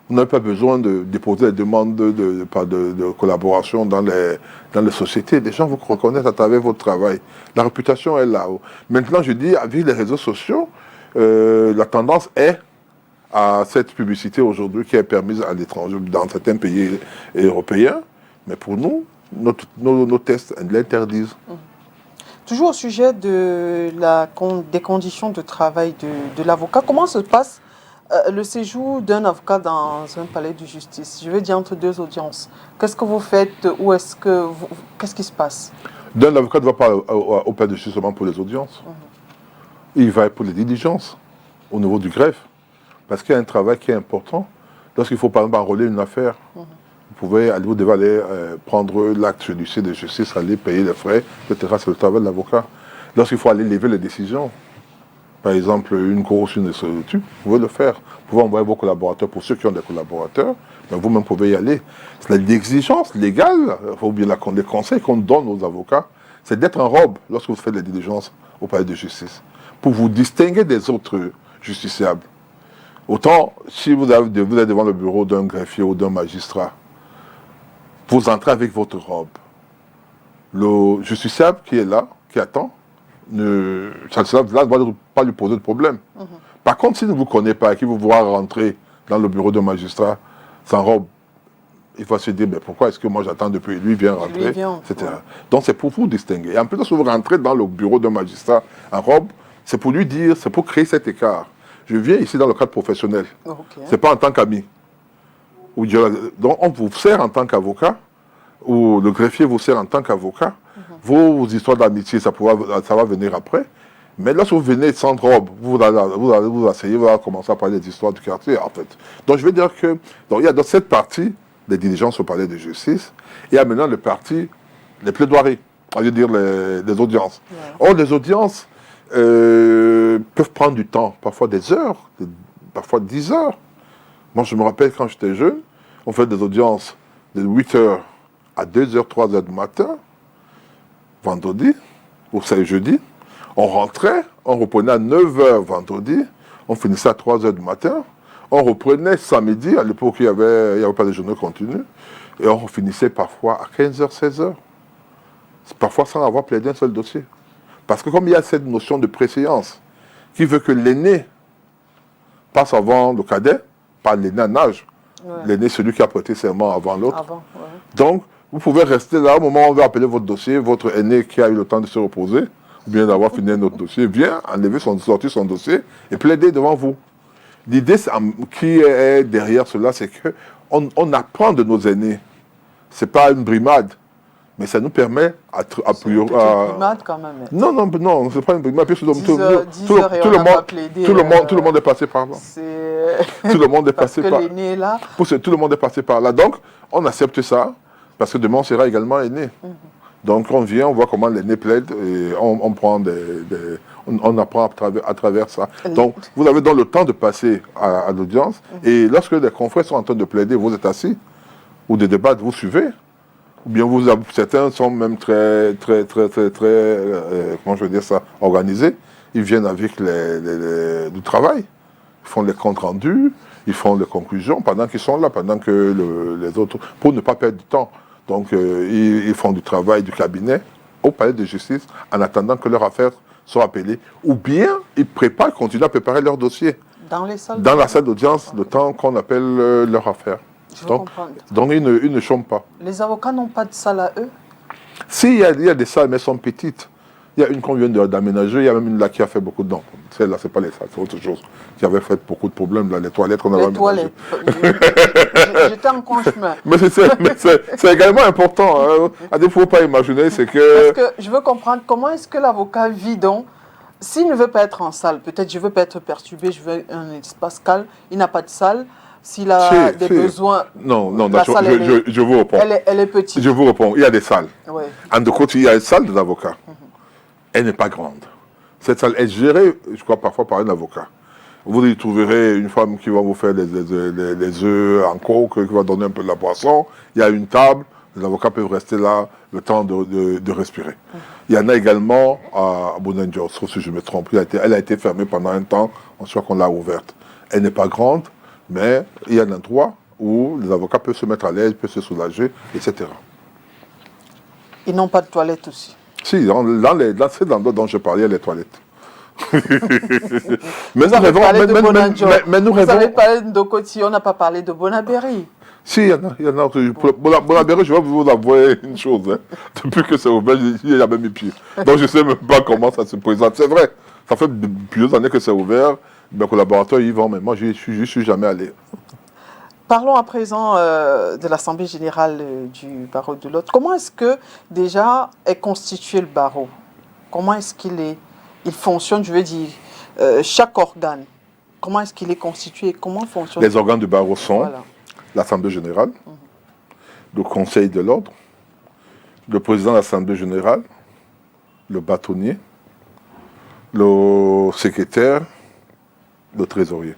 B: Vous n'avez pas besoin de déposer des demandes de collaboration dans les sociétés. Les gens vous reconnaissent à travers votre travail. La réputation est là. Maintenant, je dis, avec les réseaux sociaux, la tendance est à cette publicité aujourd'hui qui est permise à l'étranger, dans certains pays européens. Mais pour nous, nos tests l'interdisent.
A: Toujours au sujet des conditions de travail de l'avocat, comment se passe le séjour d'un avocat dans un palais de justice? Je veux dire entre deux audiences. Qu'est-ce que vous faites? Qu'est-ce qui se passe?
B: Un avocat ne va pas au palais de justice seulement pour les audiences. Il va pour les diligences au niveau du greffe. Parce qu'il y a un travail qui est important. Lorsqu'il faut par exemple enrôler une affaire, vous devez aller prendre l'acte judiciaire de justice, aller payer les frais, etc. C'est le travail de l'avocat. Lorsqu'il faut aller lever les décisions, par exemple une course, une solitude, vous pouvez le faire. Vous pouvez envoyer vos collaborateurs, pour ceux qui ont des collaborateurs, mais vous-même pouvez y aller. C'est l'exigence légale, ou bien les conseils qu'on donne aux avocats, c'est d'être en robe lorsque vous faites les diligences au palais de justice, pour vous distinguer des autres justiciables. Autant, si vous êtes devant le bureau d'un greffier ou d'un magistrat, vous entrez avec votre robe. Le justiciable qui est là, qui attend, ça ne va pas lui poser de problème. Par contre, s'il ne vous connaît pas et qu'il vous voit rentrer dans le bureau d'un magistrat sans robe, il va se dire, mais pourquoi est-ce que moi j'attends depuis lui vient rentrer, etc. Ouais. Donc c'est pour vous distinguer. Et en plus, lorsque vous rentrez dans le bureau d'un magistrat en robe, c'est pour lui dire, c'est pour créer cet écart. Je viens ici dans le cadre professionnel. Ce n'est pas en tant qu'ami. Donc on vous sert en tant qu'avocat, ou le greffier vous sert en tant qu'avocat. Vos histoires d'amitié, ça va venir après. Mais lorsque vous venez sans robe, vous allez vous asseyez, vous allez commencer à parler des histoires du quartier, en fait. Donc je veux dire que, il y a dans cette partie des diligences au palais de justice, et il y a maintenant le parti, les plaidoiries, je veux dire les audiences. Ouais. Or, les audiences peuvent prendre du temps, parfois des heures, parfois 10 heures. Moi, je me rappelle quand j'étais jeune, on fait des audiences de 8h à 2h, 3h du matin, vendredi, ou c'est jeudi. On rentrait, on reprenait à 9h vendredi, on finissait à 3h du matin. On reprenait samedi, à l'époque il n'y avait pas de journée continue, et on finissait parfois à 15h, 16h. Parfois sans avoir plaidé un seul dossier. Parce que comme il y a cette notion de préséance, qui veut que l'aîné passe avant le cadet, pas l'aîné en âge, l'aîné celui qui a prêté serment avant l'autre. Donc, vous pouvez rester là, au moment où on va appeler votre dossier, votre aîné qui a eu le temps de se reposer, ou bien d'avoir fini un autre dossier, vient enlever sortir son dossier et plaider devant vous. L'idée qui est derrière cela, c'est qu'on apprend de nos aînés. Ce n'est pas une brimade, mais ça nous permet
A: C'est une petite brimade quand même.
B: Non, non, non, ce n'est pas une brimade. Tout le monde est passé par là. Tout le monde est passé par là.
A: L'aîné est là.
B: Tout le monde est passé par là. Donc, on accepte ça, parce que demain, on sera également aîné. Donc, on vient, on voit comment l'aîné plaide, et on prend on apprend à travers ça. Donc, vous avez donc le temps de passer à l'audience, et lorsque les confrères sont en train de plaider, vous êtes assis, ou de débattre, vous suivez. Ou bien certains sont même très, comment je veux dire ça, organisés. Ils viennent avec du travail. Ils font les comptes rendus, ils font les conclusions pendant qu'ils sont là, pendant que les autres, pour ne pas perdre du temps. Donc, ils font du travail du cabinet au palais de justice en attendant que leurs affaires soient appelées. Ou bien, ils continuent à préparer leur dossier.
A: Dans la
B: salle d'audience, le temps qu'on appelle leurs affaires. Donc ils ne chôment pas.
A: Les avocats n'ont pas de salle à eux?
B: Si, il y a des salles, mais elles sont petites. Il y a une qu'on vient d'aménager, il y a même une là qui a fait beaucoup de dents. Celle-là, ce n'est pas les salles, c'est autre chose. Qui avait fait beaucoup de problèmes, là, les toilettes qu'on avait aménagées.
A: J'étais en chemin.
B: Mais c'est également important. Hein. Il ne faut pas imaginer, c'est que...
A: Parce que je veux comprendre, comment est-ce que l'avocat vit donc? S'il ne veut pas être en salle, peut-être je ne veux pas être perturbé, je veux un espace calme, il n'a pas de salle. S'il a des besoins...
B: Non, je vous réponds.
A: Elle est petite.
B: Je vous réponds. Il y a des salles.
A: Ouais.
B: En de côté, il y a une salle des avocats. Elle n'est pas grande. Cette salle est gérée, je crois, parfois par un avocat. Vous y trouverez une femme qui va vous faire les œufs en coque, qui va donner un peu de la boisson. Il y a une table. Les avocats peuvent rester là le temps de respirer. Il y en a également à Bonanjo, sauf si je me trompe. Elle a été fermée pendant un temps. On sait qu'on l'a ouverte. Elle n'est pas grande. Mais il y a un endroit où les avocats peuvent se mettre à l'aise, peuvent se soulager, etc.
A: Ils n'ont pas de toilettes aussi?
B: Si, dans ces endroits dont je parlais, il y a les toilettes.
A: Mais nous avez parlé de Ndokoti, on n'a pas parlé de Bonabéry.
B: Si, il y en a. Pour Bonabéry, je vais vous avouer une chose. Hein. Depuis que c'est ouvert, il y a même mes pieds. Donc je ne sais même pas comment ça se présente. C'est vrai, ça fait plusieurs années que c'est ouvert. Mes collaborateurs y vont, mais moi, je ne suis jamais allé.
A: Parlons à présent de l'Assemblée générale du barreau de l'Aude. Comment est-ce que déjà est constitué le barreau? Comment est-ce il fonctionne, je veux dire, chaque organe? Comment est-ce qu'il est constitué? Comment fonctionne?
B: Les organes du barreau sont l'Assemblée générale, le Conseil de l'Ordre, le président de l'Assemblée générale, le bâtonnier, le secrétaire, le trésorier.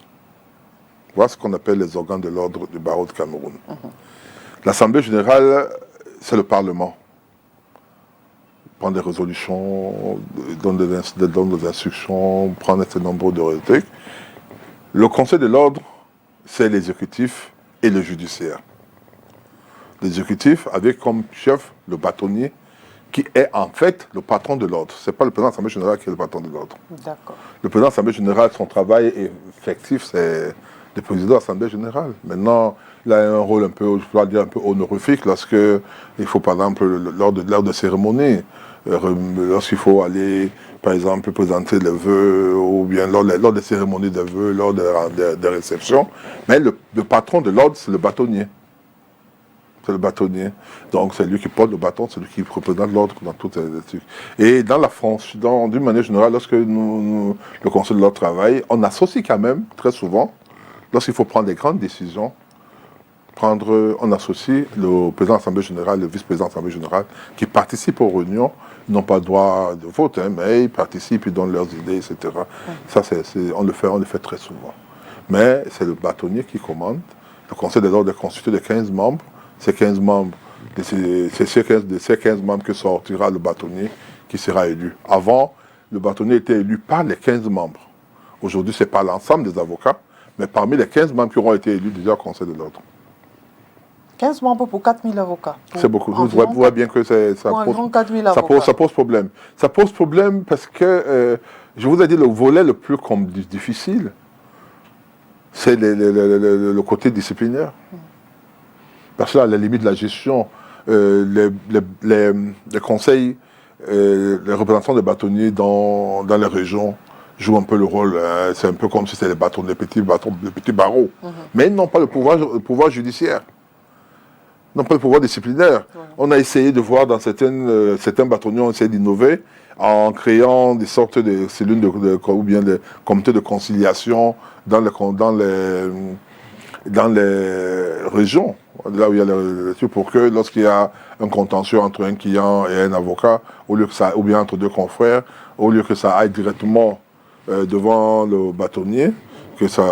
B: Voilà ce qu'on appelle les organes de l'ordre du barreau de Cameroun. L'Assemblée générale, c'est le Parlement. Il prend des résolutions, donne des instructions, prend un certain nombre de trucs. Le Conseil de l'ordre, c'est l'exécutif et le judiciaire. L'exécutif avec comme chef le bâtonnier, qui est en fait le patron de l'ordre. Ce n'est pas le président de l'Assemblée générale qui est le patron de l'ordre.
A: D'accord.
B: Le président de l'Assemblée générale, son travail effectif, c'est le président de l'Assemblée générale. Maintenant, il a un rôle un peu, je pourrais dire, un peu honorifique lorsque il faut, par exemple, lors de cérémonies, lorsqu'il faut aller, par exemple, présenter les vœux, ou bien lors des cérémonies de vœux, lors des réceptions. Mais le patron de l'ordre, c'est le bâtonnier. C'est le bâtonnier. Donc, c'est lui qui porte le bâton, c'est lui qui représente l'ordre dans toutes les trucs. Et dans la France, d'une manière générale, lorsque le Conseil de l'ordre travaille, on associe quand même, très souvent, lorsqu'il faut prendre des grandes décisions, on associe le président de l'Assemblée générale, le vice-président de l'Assemblée générale, qui participent aux réunions. Ils n'ont pas le droit de vote, hein, mais ils participent, ils donnent leurs idées, etc. Ça, on le fait très souvent. Mais c'est le bâtonnier qui commande. Le Conseil de l'ordre est constitué de 15 membres. Ces 15 membres, c'est ces 15 membres que sortira le bâtonnier qui sera élu. Avant, le bâtonnier était élu par les 15 membres. Aujourd'hui, ce n'est pas l'ensemble des avocats, mais parmi les 15 membres qui auront été élus déjà au Conseil de l'ordre.
A: 15 membres pour 4000 avocats.
B: C'est beaucoup. Vous voyez bien que ça pose problème. Ça pose problème parce que, je vous ai dit, le volet le plus difficile, c'est le côté disciplinaire. Parce que là, à la limite de la gestion, les conseils, les représentants des bâtonniers dans les régions, jouent un peu le rôle, c'est un peu comme si c'était les petits barreaux. Mais ils n'ont pas le pouvoir judiciaire. Ils n'ont pas le pouvoir disciplinaire. On a essayé de voir dans certains bâtonniers, on a essayé d'innover en créant des sortes de cellules ou bien des comités de conciliation dans les régions, là où il y a pour que lorsqu'il y a un contentieux entre un client et un avocat, au lieu que ça, ou bien entre deux confrères, au lieu que ça aille directement devant le bâtonnier, que ça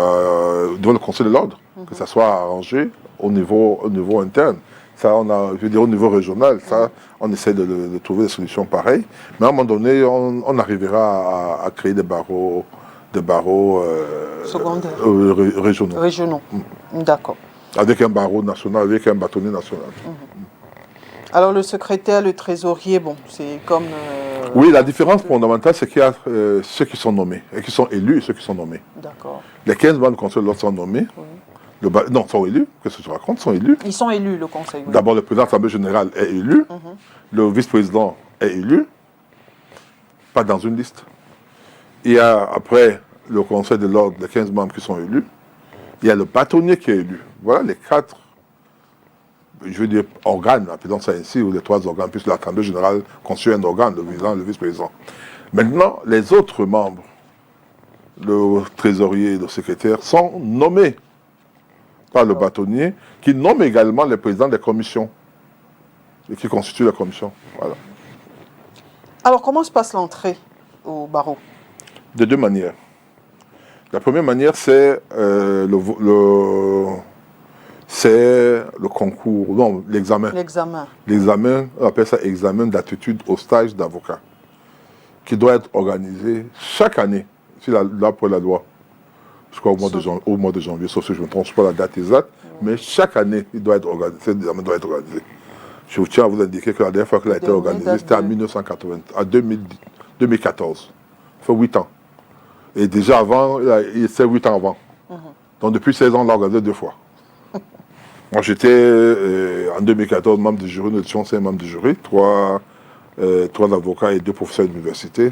B: devant le conseil de l'ordre, que ça soit arrangé au niveau interne. Ça, je veux dire, au niveau régional, ça, on essaie de trouver des solutions pareilles. Mais à un moment donné, on arrivera à créer des barreaux
A: secondaires,
B: régionaux.
A: Régionaux, d'accord.
B: Avec un barreau national, avec un bâtonnier national.
A: Alors le secrétaire, le trésorier, bon, c'est comme...
B: Oui, la différence fondamentale, c'est qu'il y a ceux qui sont nommés, et qui sont élus et ceux qui sont nommés.
A: D'accord.
B: Les 15 membres du conseil de l'ordre sont nommés.
A: Oui.
B: Non, sont élus. Qu'est-ce que tu racontes? Sont élus.
A: Ils sont élus, le conseil. Oui.
B: D'abord, le président de l'Assemblée générale est élu. Le vice-président est élu. Pas dans une liste. Il y a, après le conseil de l'ordre, les 15 membres qui sont élus. Il y a le bâtonnier qui est élu. Voilà les 4, je veux dire, organes, appelons ça ainsi, ou les 3 organes, puisque l'Assemblée générale constitue un organe, le président et le vice-président. Maintenant, les autres membres, le trésorier et le secrétaire, sont nommés par le bâtonnier, qui nomme également les présidents des commissions, et qui constituent la commission. Voilà.
A: Alors, comment se passe l'entrée au barreau?
B: De 2 manières. La première manière, c'est le concours, non, l'examen.
A: L'examen.
B: L'examen, on appelle ça examen d'aptitude au stage d'avocat, qui doit être organisé chaque année, là pour la loi, je crois au mois de janvier, sauf si je ne me trompe pas la date exacte, mais chaque année, il doit être organisé, cet examen doit être organisé. Je tiens à vous indiquer que la dernière fois qu'il a été organisé, c'était en 2014. Ça fait 8 ans. Et déjà avant, c'est 8 ans avant. Donc depuis 16 ans, on l'a organisé 2 fois. Moi, j'étais en 2014 membre du jury, nous étions 5 membres du jury, 3 avocats et 2 professeurs d'université,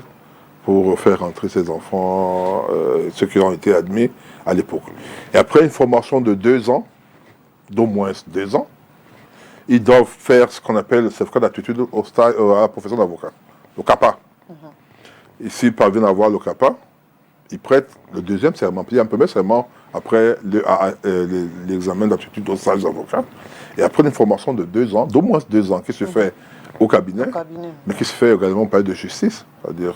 B: pour faire rentrer ces enfants, ceux qui ont été admis à l'époque. Et après une formation de 2 ans, d'au moins 2 ans, ils doivent faire ce qu'on appelle le certificat d'aptitude à la profession d'avocat, le CAPA. Et s'ils parviennent à avoir le CAPA, ils prêtent le deuxième serment. Puis il y a un premier serment après l'examen d'aptitude au stage d'avocat. Et après une formation de 2 ans, d'au moins 2 ans, qui se fait au cabinet, mais qui se fait également au palais de justice, c'est-à-dire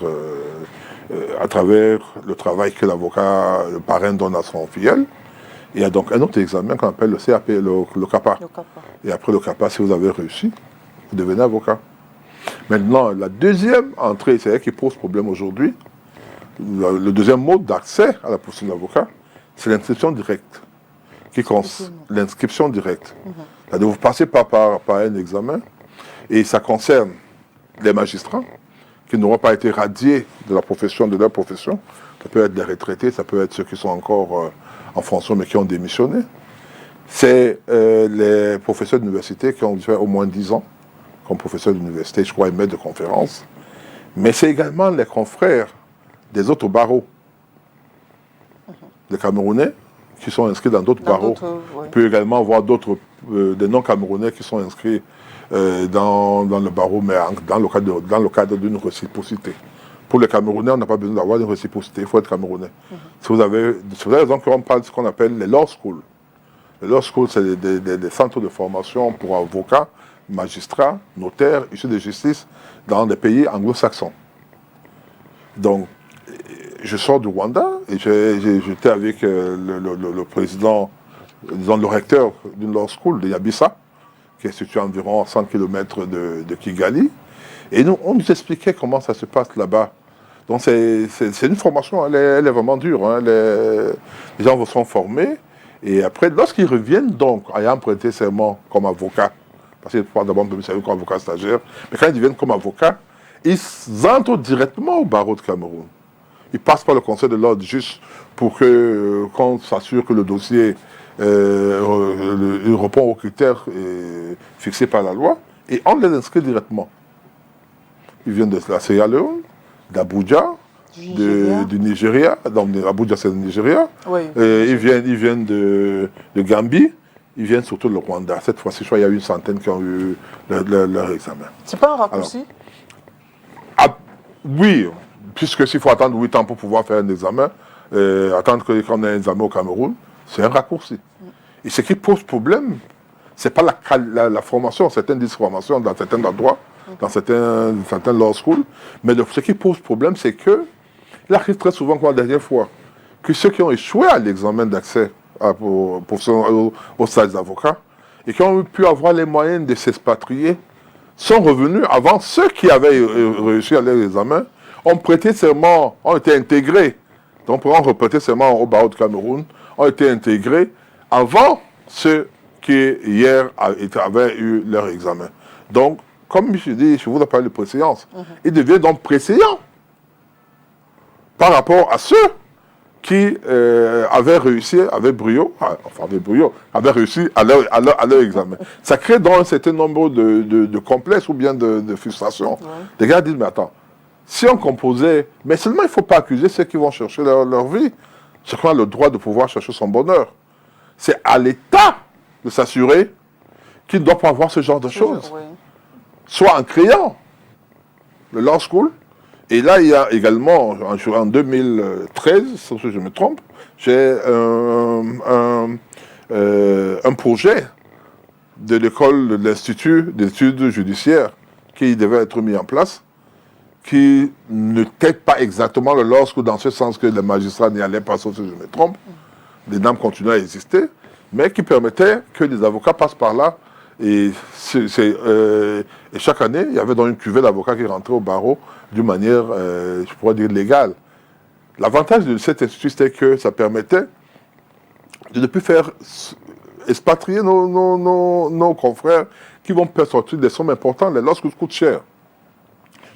B: à travers le travail que l'avocat, le parrain donne à son filleul. Il y a donc un autre examen qu'on appelle le CAP, le CAPA. Et après le CAPA, si vous avez réussi, vous devenez avocat. Maintenant, la deuxième entrée, c'est elle qui pose problème aujourd'hui. Le deuxième mode d'accès à la profession d'avocat, c'est l'inscription directe. L'inscription directe. C'est-à-dire vous passez par un examen et ça concerne les magistrats qui n'auront pas été radiés de leur profession. Ça peut être des retraités, ça peut être ceux qui sont encore en fonction mais qui ont démissionné. C'est les professeurs d'université qui ont fait au moins 10 ans comme professeurs d'université, je crois, et maîtres de conférences. Mais c'est également les confrères des autres barreaux. Les Camerounais qui sont inscrits dans d'autres barreaux. Il peut également avoir des non-Camerounais qui sont inscrits dans le barreau, mais dans le cadre d'une réciprocité. Pour les Camerounais, on n'a pas besoin d'avoir une réciprocité, il faut être Camerounais. C'est pour la raison qu'on parle de ce qu'on appelle les law schools. Les law schools, c'est des centres de formation pour avocats, magistrats, notaires, issus de justice dans des pays anglo-saxons. Donc, je sors du Rwanda et j'étais avec le président, disons le recteur d'une law school de Yabissa, qui est situé à environ 100 km de Kigali. Et on nous expliquait comment ça se passe là-bas. Donc c'est une formation, elle est vraiment dure. Hein. Les gens sont formés. Et après, lorsqu'ils reviennent donc, ayant prêté serment comme avocat, parce qu'ils peuvent d'abord me servir comme avocat stagiaire, mais quand ils viennent comme avocat, ils entrent directement au barreau de Cameroun. Ils passent par le conseil de l'ordre juste pour qu'on s'assure que le dossier répond aux critères fixés par la loi, et on les inscrit directement. Ils viennent de la Sierra Leone, d'Abuja, du Nigeria, donc Abuja c'est le Nigeria.
A: Oui.
B: Ils viennent de Gambie, ils viennent surtout le Rwanda. Cette fois-ci, je crois qu'il y a eu une centaine qui ont eu leur examen.
A: C'est pas un raccourci?
B: Oui, puisque s'il faut attendre 8 ans pour pouvoir faire un examen, attendre qu'on ait un examen au Cameroun, c'est un raccourci. Et ce qui pose problème, c'est pas la formation, certaines disent formation dans certains endroits, dans certains law schools, mais ce qui pose problème, c'est que, il arrive très souvent, comme la dernière fois, que ceux qui ont échoué à l'examen d'accès au stage d'avocat et qui ont pu avoir les moyens de s'expatrier sont revenus avant ceux qui avaient réussi à l'examen, ont prêté serment, ont été intégrés. Donc, ont reprêté serment au barreau du Cameroun, ont été intégrés avant ceux qui, hier, avaient eu leur examen. Donc, comme je dis, je vous ai parlé de préséance, il devient donc préséant par rapport à ceux qui avaient réussi, avaient réussi à leur examen. Ça crée donc un certain nombre de complexes ou bien de frustrations. Ouais. Les gars disent, mais attends, si on composait, mais seulement il ne faut pas accuser ceux qui vont chercher leur vie. Chacun a le droit de pouvoir chercher son bonheur. C'est à l'État de s'assurer qu'il ne doit pas avoir ce genre de choses. Oui. Soit en créant le law school. Et là, il y a également, en 2013, si je me trompe, j'ai un projet de l'école de l'Institut d'études judiciaires qui devait être mis en place, qui ne t'aide pas exactement le law school dans ce sens que les magistrats n'y allaient pas, sauf si je me trompe. Les normes continuaient à exister, mais qui permettait que les avocats passent par là. Et chaque année, il y avait donc une cuvée d'avocats qui rentraient au barreau d'une manière, je pourrais dire, légale. L'avantage de cet institut, c'était que ça permettait de ne plus faire expatrier nos confrères qui vont sortir des sommes importantes. Les law schools coûtent cher.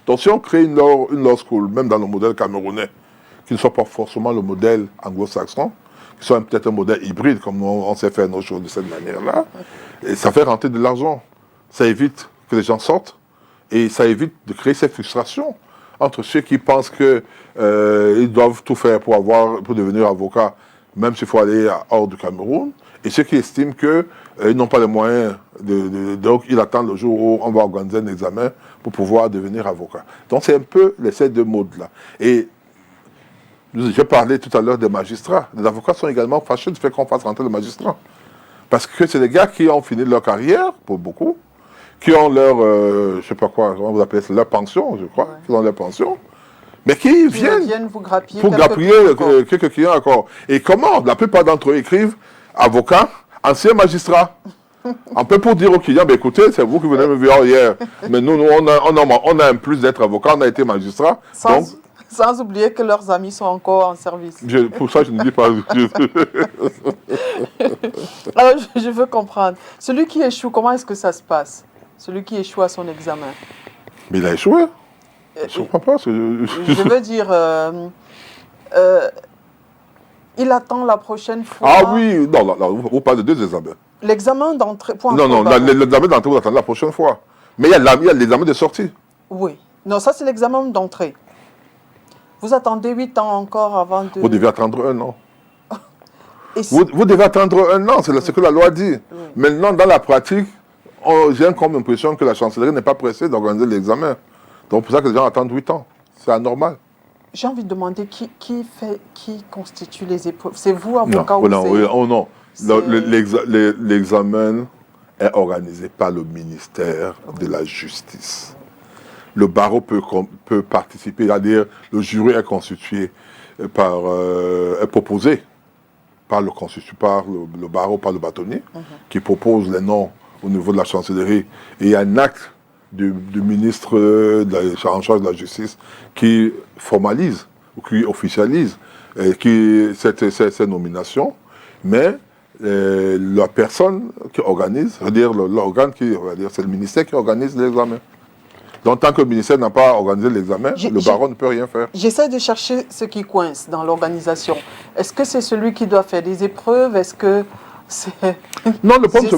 B: Donc si on crée une law school, même dans le modèle camerounais, qui ne soit pas forcément le modèle anglo-saxon, qui soit peut-être un modèle hybride, comme on sait faire nos choses de cette manière-là, et ça fait rentrer de l'argent. Ça évite que les gens sortent et ça évite de créer cette frustration entre ceux qui pensent qu'ils doivent tout faire pour devenir avocat, même s'il faut aller hors du Cameroun, et ceux qui estiment qu'ils n'ont pas les moyens, donc ils attendent le jour où on va organiser un examen pour pouvoir devenir avocat. Donc c'est un peu ces deux modes-là. Et j'ai parlé tout à l'heure des magistrats. Les avocats sont également fâchés du fait qu'on fasse rentrer les magistrats. Parce que c'est des gars qui ont fini leur carrière, pour beaucoup, qui ont leur, je ne sais pas quoi, comment vous appelez ça, leur pension, je crois, qui ont leur pension, mais qui viennent
A: vous grappiller
B: pour grappiller quelques clients encore. Et comment? La plupart d'entre eux écrivent avocat, ancien magistrat. Un peu pour dire aux clients, ben écoutez, c'est vous qui venez me voir hier, mais nous on a un plus d'être avocat, on a été magistrat.
A: Sans oublier que leurs amis sont encore en service.
B: Pour ça, je ne dis pas.
A: Alors, je veux comprendre. Celui qui échoue, comment est-ce que ça se passe? Celui qui échoue à son examen.
B: Mais il a échoué. Je ne comprends pas.
A: Je veux dire, il attend la prochaine fois.
B: Ah oui, non, vous parlez de deux examens.
A: L'examen d'entrée.
B: Non, l'examen d'entrée, vous attendez la prochaine fois. Mais il y a l'examen de sortie.
A: Oui. Non, ça, c'est l'examen d'entrée. Vous attendez 8 ans encore avant de...
B: Vous devez attendre 1 an. Vous devez attendre 1 an, c'est ce que la loi dit. Oui. Maintenant, dans la pratique, j'ai comme impression que la chancellerie n'est pas pressée d'organiser l'examen. Donc, pour ça que les gens attendent 8 ans. C'est anormal.
A: J'ai envie de demander qui constitue les épreuves. C'est vous, avocat, ou
B: non. L'examen est organisé par le ministère de la Justice. Le barreau peut participer, c'est-à-dire le jury est constitué est proposé par le barreau, par le bâtonnier, qui propose les noms au niveau de la chancellerie. Et il y a un acte du ministre en charge de la justice qui formalise, ou qui officialise ces nominations, mais la personne qui organise, c'est-à-dire l'organe c'est le ministère qui organise l'examen. Donc, tant que le ministère n'a pas organisé l'examen, le barreau ne peut rien faire.
A: J'essaie de chercher ce qui coince dans l'organisation. Est-ce que c'est celui qui doit faire des épreuves? Est-ce que c'est...
B: Non, le problème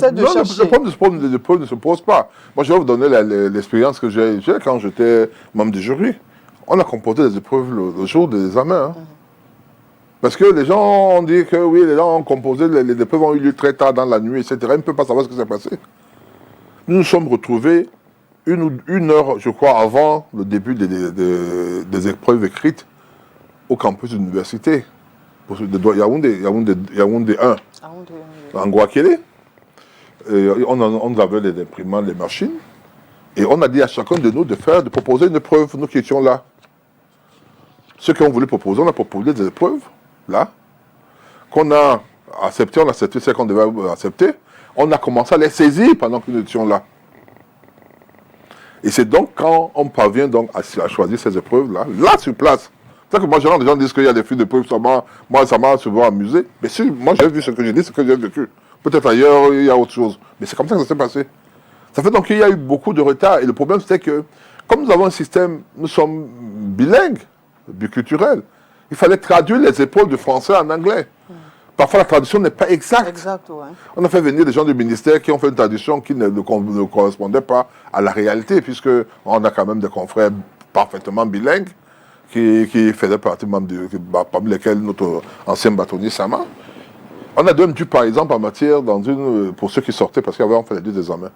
B: ne se pose pas. Moi, je vais vous donner l'expérience que j'ai quand j'étais membre du jury. on a composé les épreuves le jour des examens. Hein. Parce que les gens ont dit que oui, les gens ont composé, les épreuves ont eu lieu très tard dans la nuit, etc. Ils ne peuvent pas savoir ce qui s'est passé. Nous nous sommes retrouvés une heure, je crois, avant le début des épreuves écrites au campus de l'université. De Yaoundé 1, en Guakélé. On avait les imprimantes, les machines. Et on a dit à chacun de nous de proposer une épreuve, nous qui étions là. Ceux qui ont voulu proposer, on a proposé des épreuves, là, qu'on a acceptées, on a accepté celles qu'on devait accepter. On a commencé à les saisir pendant que nous étions là. Et c'est donc quand on parvient donc à choisir ces épreuves-là, là sur place. C'est que moi, les gens disent qu'il y a des fiches d'épreuves, moi ça m'a souvent amusé. Mais si moi j'ai vu ce que j'ai dit, ce que j'ai vécu. Peut-être ailleurs, il y a autre chose. Mais c'est comme ça que ça s'est passé. Ça fait donc qu'il y a eu beaucoup de retard. Et le problème, c'est que, comme nous avons un système, nous sommes bilingues, biculturels, il fallait traduire les épreuves de français en anglais. Parfois, la traduction n'est pas exacte.
A: Exact, ouais.
B: On a fait venir des gens du ministère qui ont fait une traduction qui ne correspondait pas à la réalité, puisqu'on a quand même des confrères parfaitement bilingues qui faisaient partie parmi lesquels notre ancien bâtonnier Sama. On a même dû, par exemple, en matière, pour ceux qui sortaient, parce qu'avant on fait les deux examens,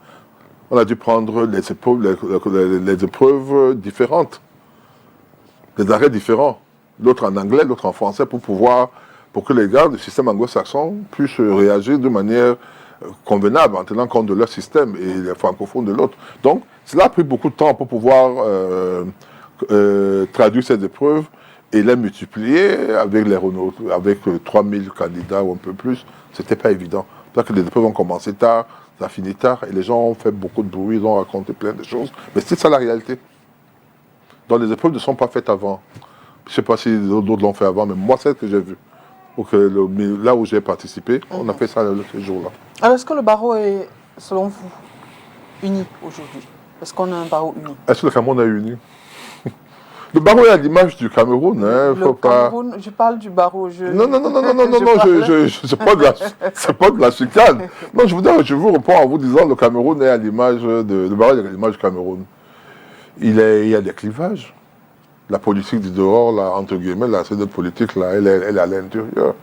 B: on a dû prendre les épreuves différentes, des arrêts différents, l'autre en anglais, l'autre en français, pour que les gars du système anglo-saxon puissent réagir de manière convenable en tenant compte de leur système et les francophones de l'autre. Donc, cela a pris beaucoup de temps pour pouvoir traduire ces épreuves et les multiplier avec 3000 candidats ou un peu plus. C'était pas évident. C'est que les épreuves ont commencé tard, ça a fini tard, et les gens ont fait beaucoup de bruit, ils ont raconté plein de choses. Mais c'est ça la réalité. Donc les épreuves ne sont pas faites avant. Je ne sais pas si d'autres l'ont fait avant, mais moi, c'est ce que j'ai vu. Là où j'ai participé, on a fait ça ce jour-là.
A: Alors, est-ce que le barreau est, selon vous, uni aujourd'hui? Est-ce qu'on a un barreau uni?
B: Est-ce que le Cameroun est uni? Le barreau est à l'image du Cameroun. Hein,
A: Cameroun, je parle du barreau.
B: Non, c'est pas de la chicane. Non, je vous réponds en vous disant le Cameroun est à l'image le barreau est à l'image du Cameroun. Il y a des clivages. La politique du dehors, là, entre guillemets, c'est notre politique, là, elle est à l'intérieur.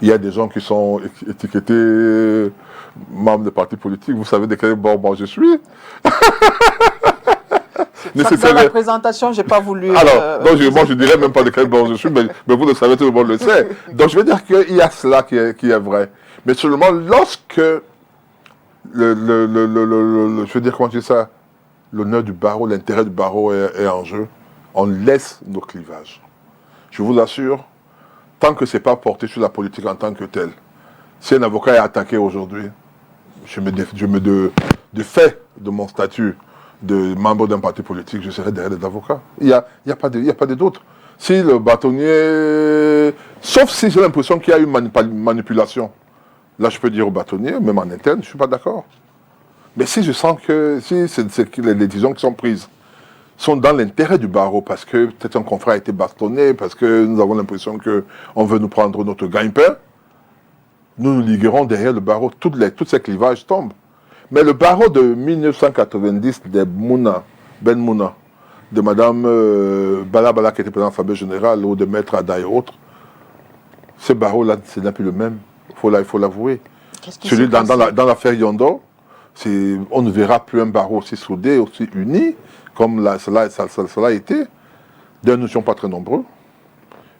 B: Il y a des gens qui sont étiquetés membres de partis politiques. Vous savez de quel bord moi je suis?
A: Dans la présentation, je n'ai pas voulu...
B: Alors, moi je ne dirais même pas de quel bord je suis, mais vous le savez, tout le monde le sait. Donc je veux dire qu'il y a cela qui est vrai. Mais seulement lorsque, je veux dire, comment tu dis ça, l'honneur du barreau, l'intérêt du barreau est en jeu, on laisse nos clivages. Je vous assure, tant que ce n'est pas porté sur la politique en tant que telle, si un avocat est attaqué aujourd'hui, je me défais de mon statut de membre d'un parti politique, je serai derrière les avocats. Il n'y a pas de d'autre. Si le bâtonnier... Sauf si j'ai l'impression qu'il y a eu manipulation. Là, je peux dire au bâtonnier, même en interne, je ne suis pas d'accord. Mais si je sens que les décisions qui sont prises sont dans l'intérêt du barreau, parce que peut-être un confrère a été bastonné, parce que nous avons l'impression qu'on veut nous prendre notre gagne-pain, nous liguerons derrière le barreau. Tous ces clivages tombent. Mais le barreau de 1990 Ben Mouna, de Madame Bala qui était présidente de l'Assemblée générale, ou de Maître Ada et autres, ce barreau-là, ce n'est plus le même. Il faut l'avouer. Celui dans l'affaire Yondo, on ne verra plus un barreau aussi soudé, aussi uni, comme cela a été. D'ailleurs, nous ne sommes pas très nombreux.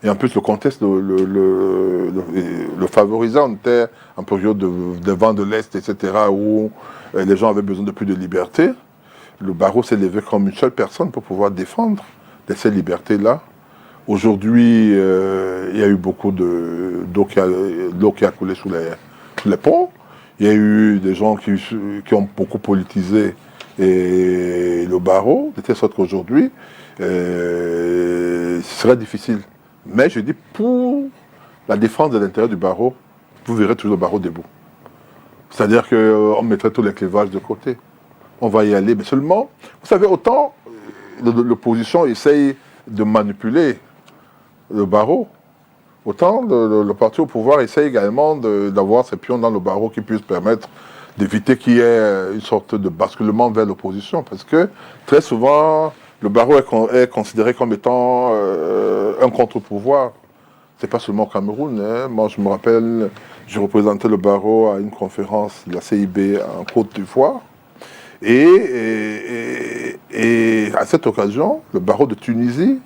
B: Et en plus, le contexte le favorisait. On était en période de vent de l'Est, etc., où les gens avaient besoin de plus de liberté. Le barreau s'est levé comme une seule personne pour pouvoir défendre ces libertés-là. Aujourd'hui, il y a eu beaucoup d'eau qui a coulé sous les ponts. Il y a eu des gens qui ont beaucoup politisé le barreau, de telle sorte qu'aujourd'hui, ce serait difficile. Mais je dis, pour la défense de l'intérêt du barreau, vous verrez toujours le barreau debout. C'est-à-dire qu'on mettrait tous les clivages de côté. On va y aller. Mais seulement, vous savez, autant l'opposition essaye de manipuler le barreau, autant le parti au pouvoir essaye également d'avoir ces pions dans le barreau qui puissent permettre d'éviter qu'il y ait une sorte de basculement vers l'opposition. Parce que très souvent, le barreau est considéré comme étant un contre-pouvoir. C'est pas seulement au Cameroun. Hein. Moi, je me rappelle, j'ai représenté le barreau à une conférence de la CIB en Côte d'Ivoire. Et à cette occasion, le barreau de Tunisie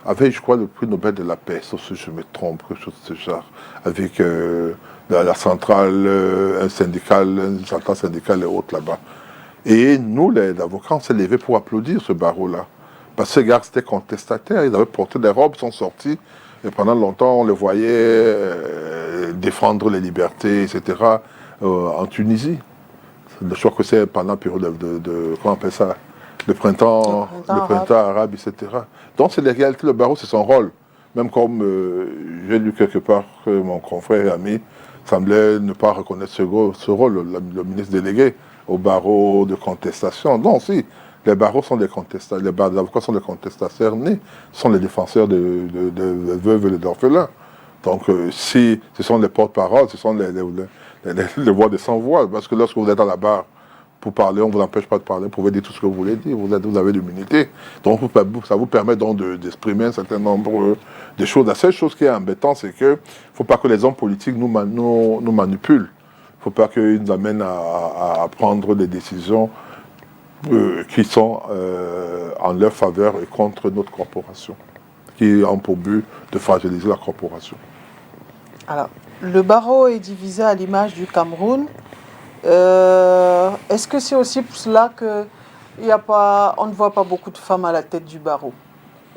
B: avait, je crois, le prix Nobel de la paix, sauf si je me trompe, quelque chose de ce genre, avec la centrale, une centrale syndicale et autres là-bas. Et nous, les avocats, on s'est levés pour applaudir ce barreau-là. Parce que ces gars, c'était contestataires, ils avaient porté des robes, ils sont sortis, et pendant longtemps, on les voyait défendre les libertés, etc., en Tunisie. Je crois que c'est pendant la période comment on appelle ça, le printemps arabe, etc. Donc c'est la réalité, le barreau, c'est son rôle. Même comme j'ai lu quelque part que mon confrère et ami semblait ne pas reconnaître ce rôle, le ministre délégué au barreau de contestation. Non, si, les barreaux sont des contestataires, les avocats sont des contestataires nés, sont les défenseurs de veuves et d'orphelins. Donc si ce sont les porte-paroles, ce sont les voix des sans-voix, parce que lorsque vous êtes à la barre pour parler, on ne vous empêche pas de parler, vous pouvez dire tout ce que vous voulez dire, vous avez l'immunité. Donc ça vous permet donc d'exprimer un certain nombre de choses. La seule chose qui est embêtante, c'est qu'il ne faut pas que les hommes politiques nous manipulent. Il ne faut pas qu'ils nous amènent à prendre des décisions qui sont en leur faveur et contre notre corporation, qui ont pour but de fragiliser la corporation.
A: Alors, le barreau est divisé à l'image du Cameroun. Est-ce que c'est aussi pour cela qu'on ne voit pas beaucoup de femmes à la tête du barreau?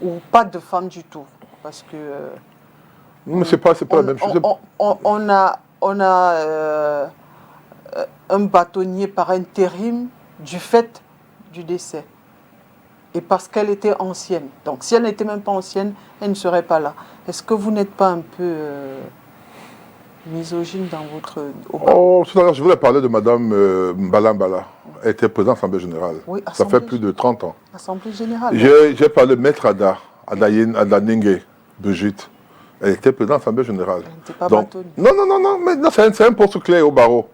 A: Ou pas de femmes du tout? Parce que...
B: non, mais c'est pas la même chose.
A: On a un bâtonnier par intérim du fait du décès. Et parce qu'elle était ancienne. Donc si elle n'était même pas ancienne, elle ne serait pas là. Est-ce que vous n'êtes pas un peu misogyne dans votre...
B: Oh, tout à l'heure, je voulais parler de Mme Mbala. Elle était présidente de l'Assemblée générale.
A: Oui,
B: ça fait plus de 30 ans.
A: Assemblée générale.
B: J'ai parlé de Maître Ada Ningue, Brigitte. Elle était présidente de l'Assemblée générale.
A: Elle n'était pas bâtonnier.
B: Non, mais c'est un poste clé au barreau.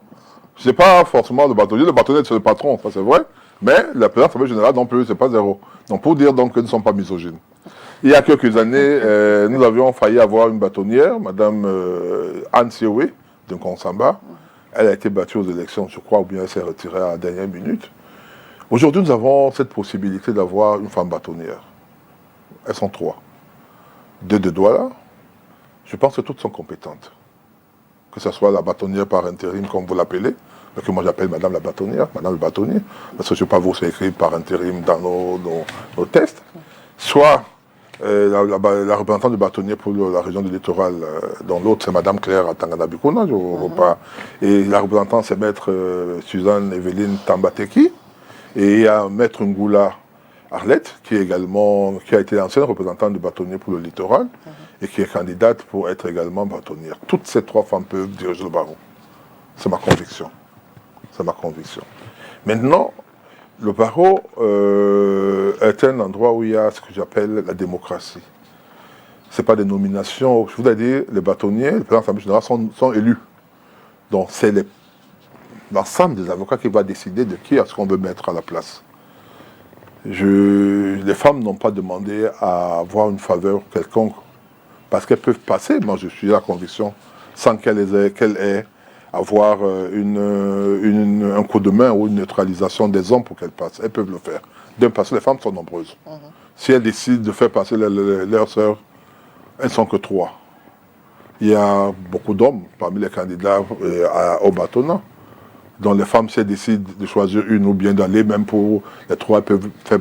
B: Ce n'est pas forcément le bâtonnier. Le bâtonnier, c'est le patron, ça c'est vrai. Mais la présidente de l'Assemblée générale non plus, c'est pas zéro. Donc pour dire donc que nous ne sommes pas misogynes. Il y a quelques années, nous avions failli avoir une bâtonnière, Mme Anne Sioué, de Konsamba. Elle a été battue aux élections, je crois, ou bien elle s'est retirée à la dernière minute. Aujourd'hui, nous avons cette possibilité d'avoir une femme bâtonnière. Elles sont 3. 2 de Douala. Je pense que toutes sont compétentes. Que ce soit la bâtonnière par intérim, comme vous l'appelez, que moi j'appelle Madame la bâtonnière, Madame le bâtonnier, parce que je ne sais pas vous, c'est écrit par intérim dans nos tests. Soit la représentante du bâtonnier pour la région du littoral, dont l'autre c'est Madame Claire Tangana-Bikuna, je ne vois pas. Et la représentante c'est Maître Suzanne Evelyne Tambateki. Et il y a Maître Ngoula Arlette, qui a été l'ancienne représentante du bâtonnier pour le littoral, et qui est candidate pour être également bâtonnière. Toutes ces 3 femmes peuvent diriger le barreau. C'est ma conviction. C'est ma conviction. Maintenant, le barreau est un endroit où il y a ce que j'appelle la démocratie. Ce n'est pas des nominations. Je voudrais dire, les bâtonniers, le président de l'Assemblée générale sont élus. Donc c'est l'ensemble des avocats qui va décider de qui est-ce qu'on veut mettre à la place. Les femmes n'ont pas demandé à avoir une faveur quelconque, parce qu'elles peuvent passer, moi je suis à la conviction, sans qu'elles aient avoir un coup de main ou une neutralisation des hommes pour qu'elles passent. Elles peuvent le faire. Parce que les femmes sont nombreuses. Si elles décident de faire passer leurs sœurs, elles ne sont que 3. Il y a beaucoup d'hommes parmi les candidats au bâtonnat. Donc les femmes, si elles décident de choisir une ou bien d'aller, même pour les 3, elles peuvent faire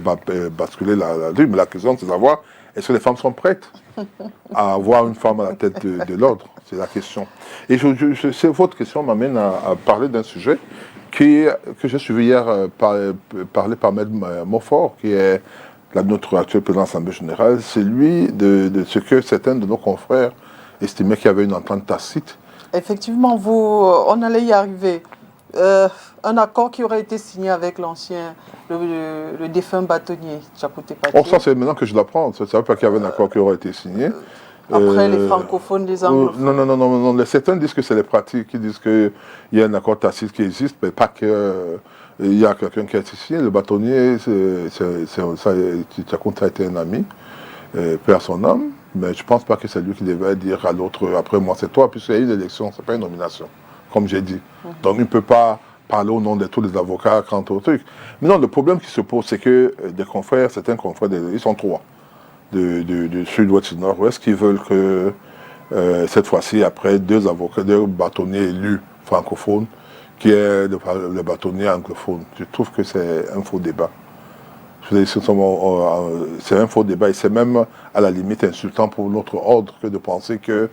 B: basculer la rue. Mais la question, c'est de savoir, est-ce que les femmes sont prêtes à avoir une femme à la tête de l'ordre? C'est la question. Et votre question m'amène à parler d'un sujet que j'ai suivi hier parler par Mme Montfort, qui est notre actuel président de l'Assemblée générale. C'est lui de ce que certains de nos confrères estimaient qu'il y avait une entente tacite.
A: Effectivement, on allait y arriver. Un accord qui aurait été signé avec le défunt bâtonnier, Chapoté Paté.
B: Oh, ça c'est maintenant que je l'apprends. Ça ne veut pas qu'il y avait un accord qui aurait été signé.
A: Après les francophones, les anglophones.
B: Non. Certains disent que c'est les pratiques qui disent qu'il y a un accord tacite qui existe, mais pas que il y a quelqu'un qui a été signé, le bâtonnier, Tchakounte a été un ami, paix à son âme, mais je ne pense pas que c'est lui qui devait dire à l'autre, après moi c'est toi, puisqu'il y a eu une élection, ce n'est pas une nomination, comme j'ai dit. Donc il ne peut pas parler au nom de tous les avocats quant au truc. Mais non, le problème qui se pose, c'est que des confrères, certains confrères, ils sont trois, du sud-ouest et du nord-ouest, qui veulent que cette fois-ci, après deux avocats, deux bâtonniers élus francophones, qui est le bâtonnier anglophone. Je trouve que c'est un faux débat. C'est un faux débat et c'est même à la limite insultant pour notre ordre que de penser que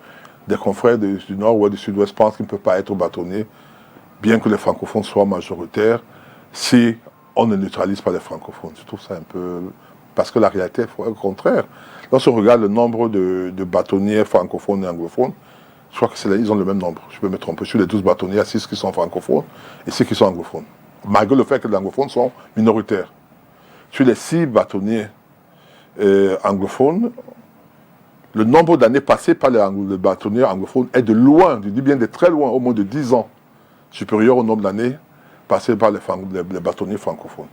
B: des confrères du nord ou du sud-ouest pensent qu'ils ne peuvent pas être bâtonniers, bien que les francophones soient majoritaires, si on ne neutralise pas les francophones. Je trouve ça un peu... Parce que la réalité est au contraire. Lorsqu'on regarde le nombre de bâtonniers francophones et anglophones, je crois qu'ils ont le même nombre. Je peux me tromper. Sur les 12 bâtonniers, il y a 6 qui sont francophones et 6 qui sont anglophones. Malgré le fait que les anglophones sont minoritaires. Sur les 6 bâtonniers anglophones, le nombre d'années passées par les bâtonniers anglophones est de loin, je dis bien de très loin, au moins de 10 ans, supérieur au nombre d'années passées par les bâtonniers francophones.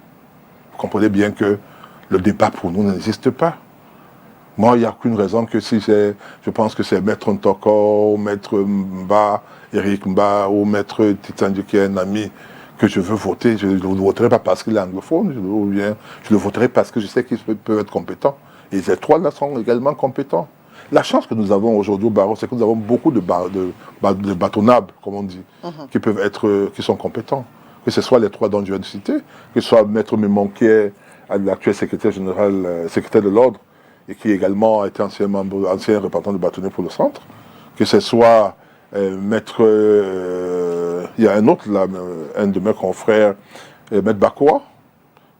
B: Vous comprenez bien que le débat pour nous n'existe pas. Moi, il n'y a aucune raison que si je pense que c'est Maître Ntoko, Maître Mba, Eric Mba ou Maître Titandji qui est un ami que je veux voter. Je ne le voterai pas parce qu'il est anglophone, ou bien je le voterai parce que je sais qu'il peut être compétent. Et ces trois-là sont également compétents. La chance que nous avons aujourd'hui au barreau, c'est que nous avons beaucoup de bâtonnables, comme on dit, qui sont compétents. Que ce soit les trois dont je viens de citer, que ce soit Maître Mémon qui est l'actuel secrétaire général, secrétaire de l'ordre, et qui également a été ancien représentant de bâtonnier pour le centre, que ce soit Maître... il y a un autre, là, un de mes confrères, Maître Bakoua,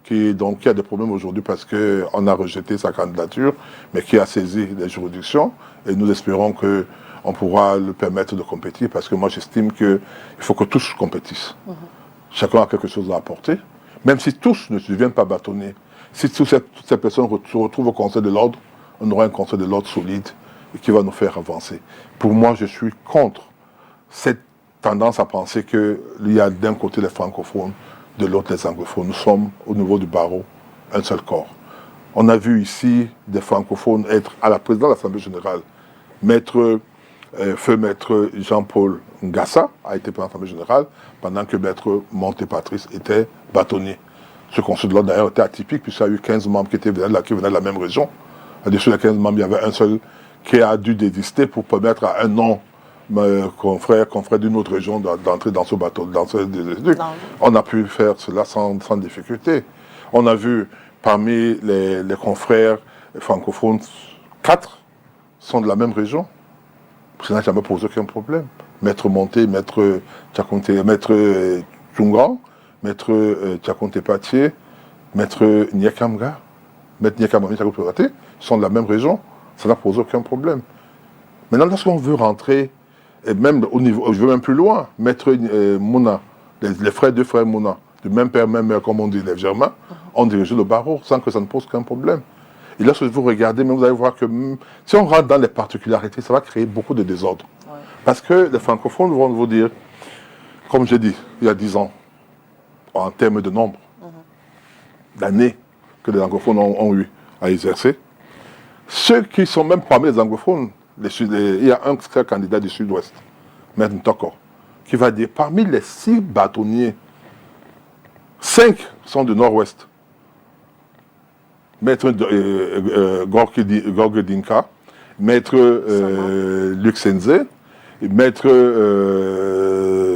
B: qui a des problèmes aujourd'hui parce qu'on a rejeté sa candidature, mais qui a saisi les juridictions, et nous espérons qu'on pourra le permettre de compétir, parce que moi j'estime qu'il faut que tous compétissent. Chacun a quelque chose à apporter, même si tous ne deviennent pas bâtonniers. Si toutes ces personnes se retrouvent au Conseil de l'ordre, on aura un Conseil de l'ordre solide et qui va nous faire avancer. Pour moi, je suis contre cette tendance à penser qu'il y a d'un côté les francophones, de l'autre les anglophones. Nous sommes, au niveau du barreau, un seul corps. On a vu ici des francophones être à la présidence de l'Assemblée générale. Feu maître Jean-Paul Ngassa a été président de l'Assemblée générale, pendant que maître Monté-Patrice était bâtonnier. Ce conseil de l'ordre d'ailleurs était atypique, puisqu'il y a eu 15 membres qui venaient de la même région. Sur les 15 membres, il y avait un seul qui a dû désister pour permettre à un non confrère d'une autre région d'entrer dans ce bateau. On a pu faire cela sans difficulté. On a vu parmi les confrères francophones, 4 sont de la même région. Ça n'a jamais posé aucun problème. Maître Monté, Maître Tchakounte, Maître Tchungan, Maître Tchakounte Patié, Maître Nyekamga, Maître Nyekamami Tchakounte sont de la même région. Ça n'a posé aucun problème. Maintenant, lorsqu'on veut rentrer, et même au niveau, je vais même plus loin, Maître Mouna, deux frères Mouna, du même père, même mère, comme on dit, les Germains, ont dirigé le barreau sans que ça ne pose aucun problème. Et lorsque vous regardez, vous allez voir que si on rentre dans les particularités, ça va créer beaucoup de désordre. Ouais. Parce que les francophones vont vous dire, comme j'ai dit, il y a 10 ans, en termes de nombre d'années que les anglophones ont eu à exercer, ceux qui sont même parmi les anglophones, il y a un candidat du sud-ouest, Maître Ntoko, qui va dire, parmi les 6 bâtonniers, 5 sont du nord-ouest. Maître Gorge Dinka, Maître Luc Senze, Maître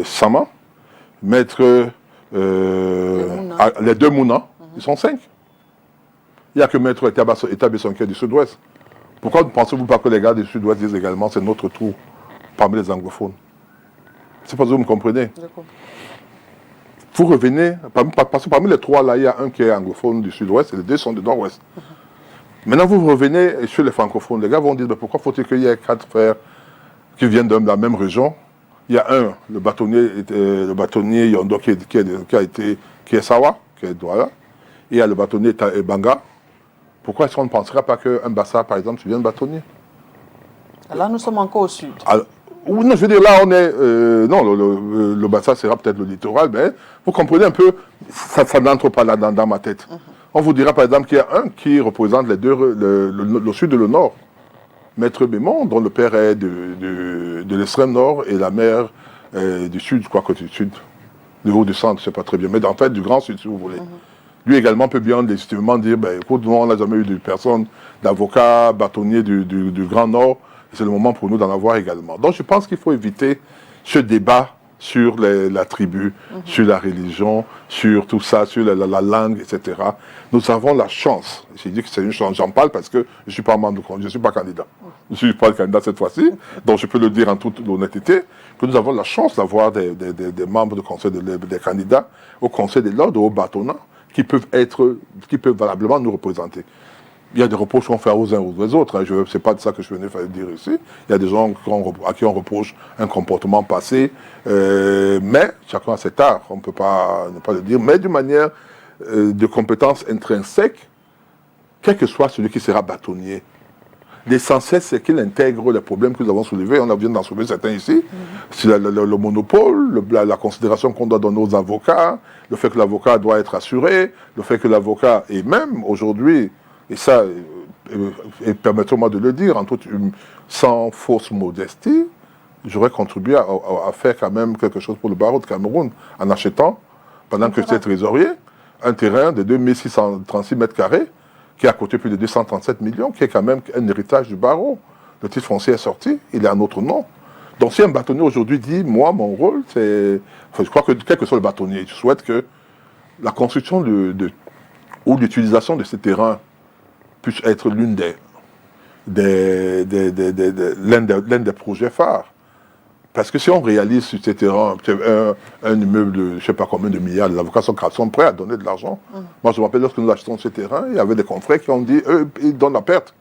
B: Sama, Maître les deux Mouna, ils sont 5. Il n'y a que Maître Etabesson qui est du sud-ouest. Pourquoi ne pensez-vous pas que les gars du sud-ouest disent également c'est notre tour parmi les anglophones? C'est pas que vous me comprenez. Vous revenez, parce que parmi les 3 là, il y a un qui est anglophone du sud-ouest et les 2 sont du nord-ouest. Maintenant, vous revenez sur les francophones. Les gars vont dire, mais pourquoi faut-il qu'il y ait 4 frères qui viennent de la même région? Il y a un, le bâtonnier Yondo qui est Sawa, qui est Douala. Et il y a le bâtonnier Banga. Pourquoi est-ce qu'on ne pensera pas qu'un Bassa, par exemple, vient de bâtonnier?
A: Là, nous sommes encore au sud.
B: Alors, Oui, non, je veux dire, là, on est... non, le bassin sera peut-être le littoral, mais vous comprenez un peu, ça n'entre pas là dans ma tête. On vous dira, par exemple, qu'il y a un qui représente les deux, le sud et le nord. Maître Bémond, dont le père est de l'extrême nord, et la mère du sud, je crois que du sud, du haut du centre, je ne sais pas très bien, mais en fait, du grand sud, si vous voulez. Lui également peut bien légitimement dire, ben, écoute, nous, on n'a jamais eu de personne, d'avocat, bâtonnier du Grand Nord, c'est le moment pour nous d'en avoir également. Donc je pense qu'il faut éviter ce débat sur la tribu, sur la religion, sur tout ça, sur la langue, etc. Nous avons la chance, j'ai dit que c'est une chance, j'en parle parce que je ne suis pas membre de je ne suis pas candidat. Je ne suis pas le candidat cette fois-ci, donc je peux le dire en toute honnêteté, que nous avons la chance d'avoir des membres du conseil des candidats au conseil de l'ordre, au bâtonnat, qui peuvent valablement nous représenter. Il y a des reproches qu'on fait aux uns ou aux autres. Ce n'est pas de ça que je venais dire ici. Il y a des gens à qui on reproche un comportement passé. Mais chacun a cet art. On ne peut pas ne pas le dire. Mais d'une manière de compétence intrinsèque, quel que soit celui qui sera bâtonnier, l'essentiel, c'est qu'il intègre les problèmes que nous avons soulevés. On vient d'en soulever certains ici. C'est le monopole, la considération qu'on doit donner aux avocats, le fait que l'avocat doit être assuré, le fait que l'avocat, et même aujourd'hui, et ça, permettez-moi de le dire, sans fausse modestie, j'aurais contribué à faire quand même quelque chose pour le barreau de Cameroun en achetant, pendant que j'étais trésorier, un terrain de 2636 mètres carrés qui a coûté plus de 237 millions, qui est quand même un héritage du barreau. Le titre foncier est sorti, il est à notre nom. Donc si un bâtonnier aujourd'hui dit, moi, mon rôle, c'est... Enfin, je crois que quel que soit le bâtonnier, je souhaite que la construction ou l'utilisation de ces terrains puisse être l'un des projets phares. Parce que si on réalise sur ces terrains un immeuble de je ne sais pas combien de milliards, les avocats sont prêts à donner de l'argent. Moi, je me rappelle, lorsque nous achetons ces terrains, il y avait des confrères qui ont dit, eux, ils donnent la perte.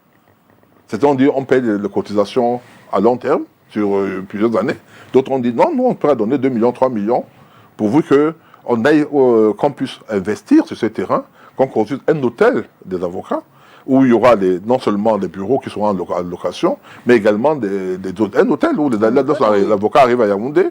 B: C'est-à-dire, on dit, on paye les cotisations à long terme, sur plusieurs années. D'autres ont dit, non, nous, on peut donner 2 millions, 3 millions, pourvu qu'on puisse investir sur ces terrains, qu'on construise un hôtel des avocats, où il y aura non seulement des bureaux qui seront en location, mais également un hôtel où l'avocat arrive à Yaoundé,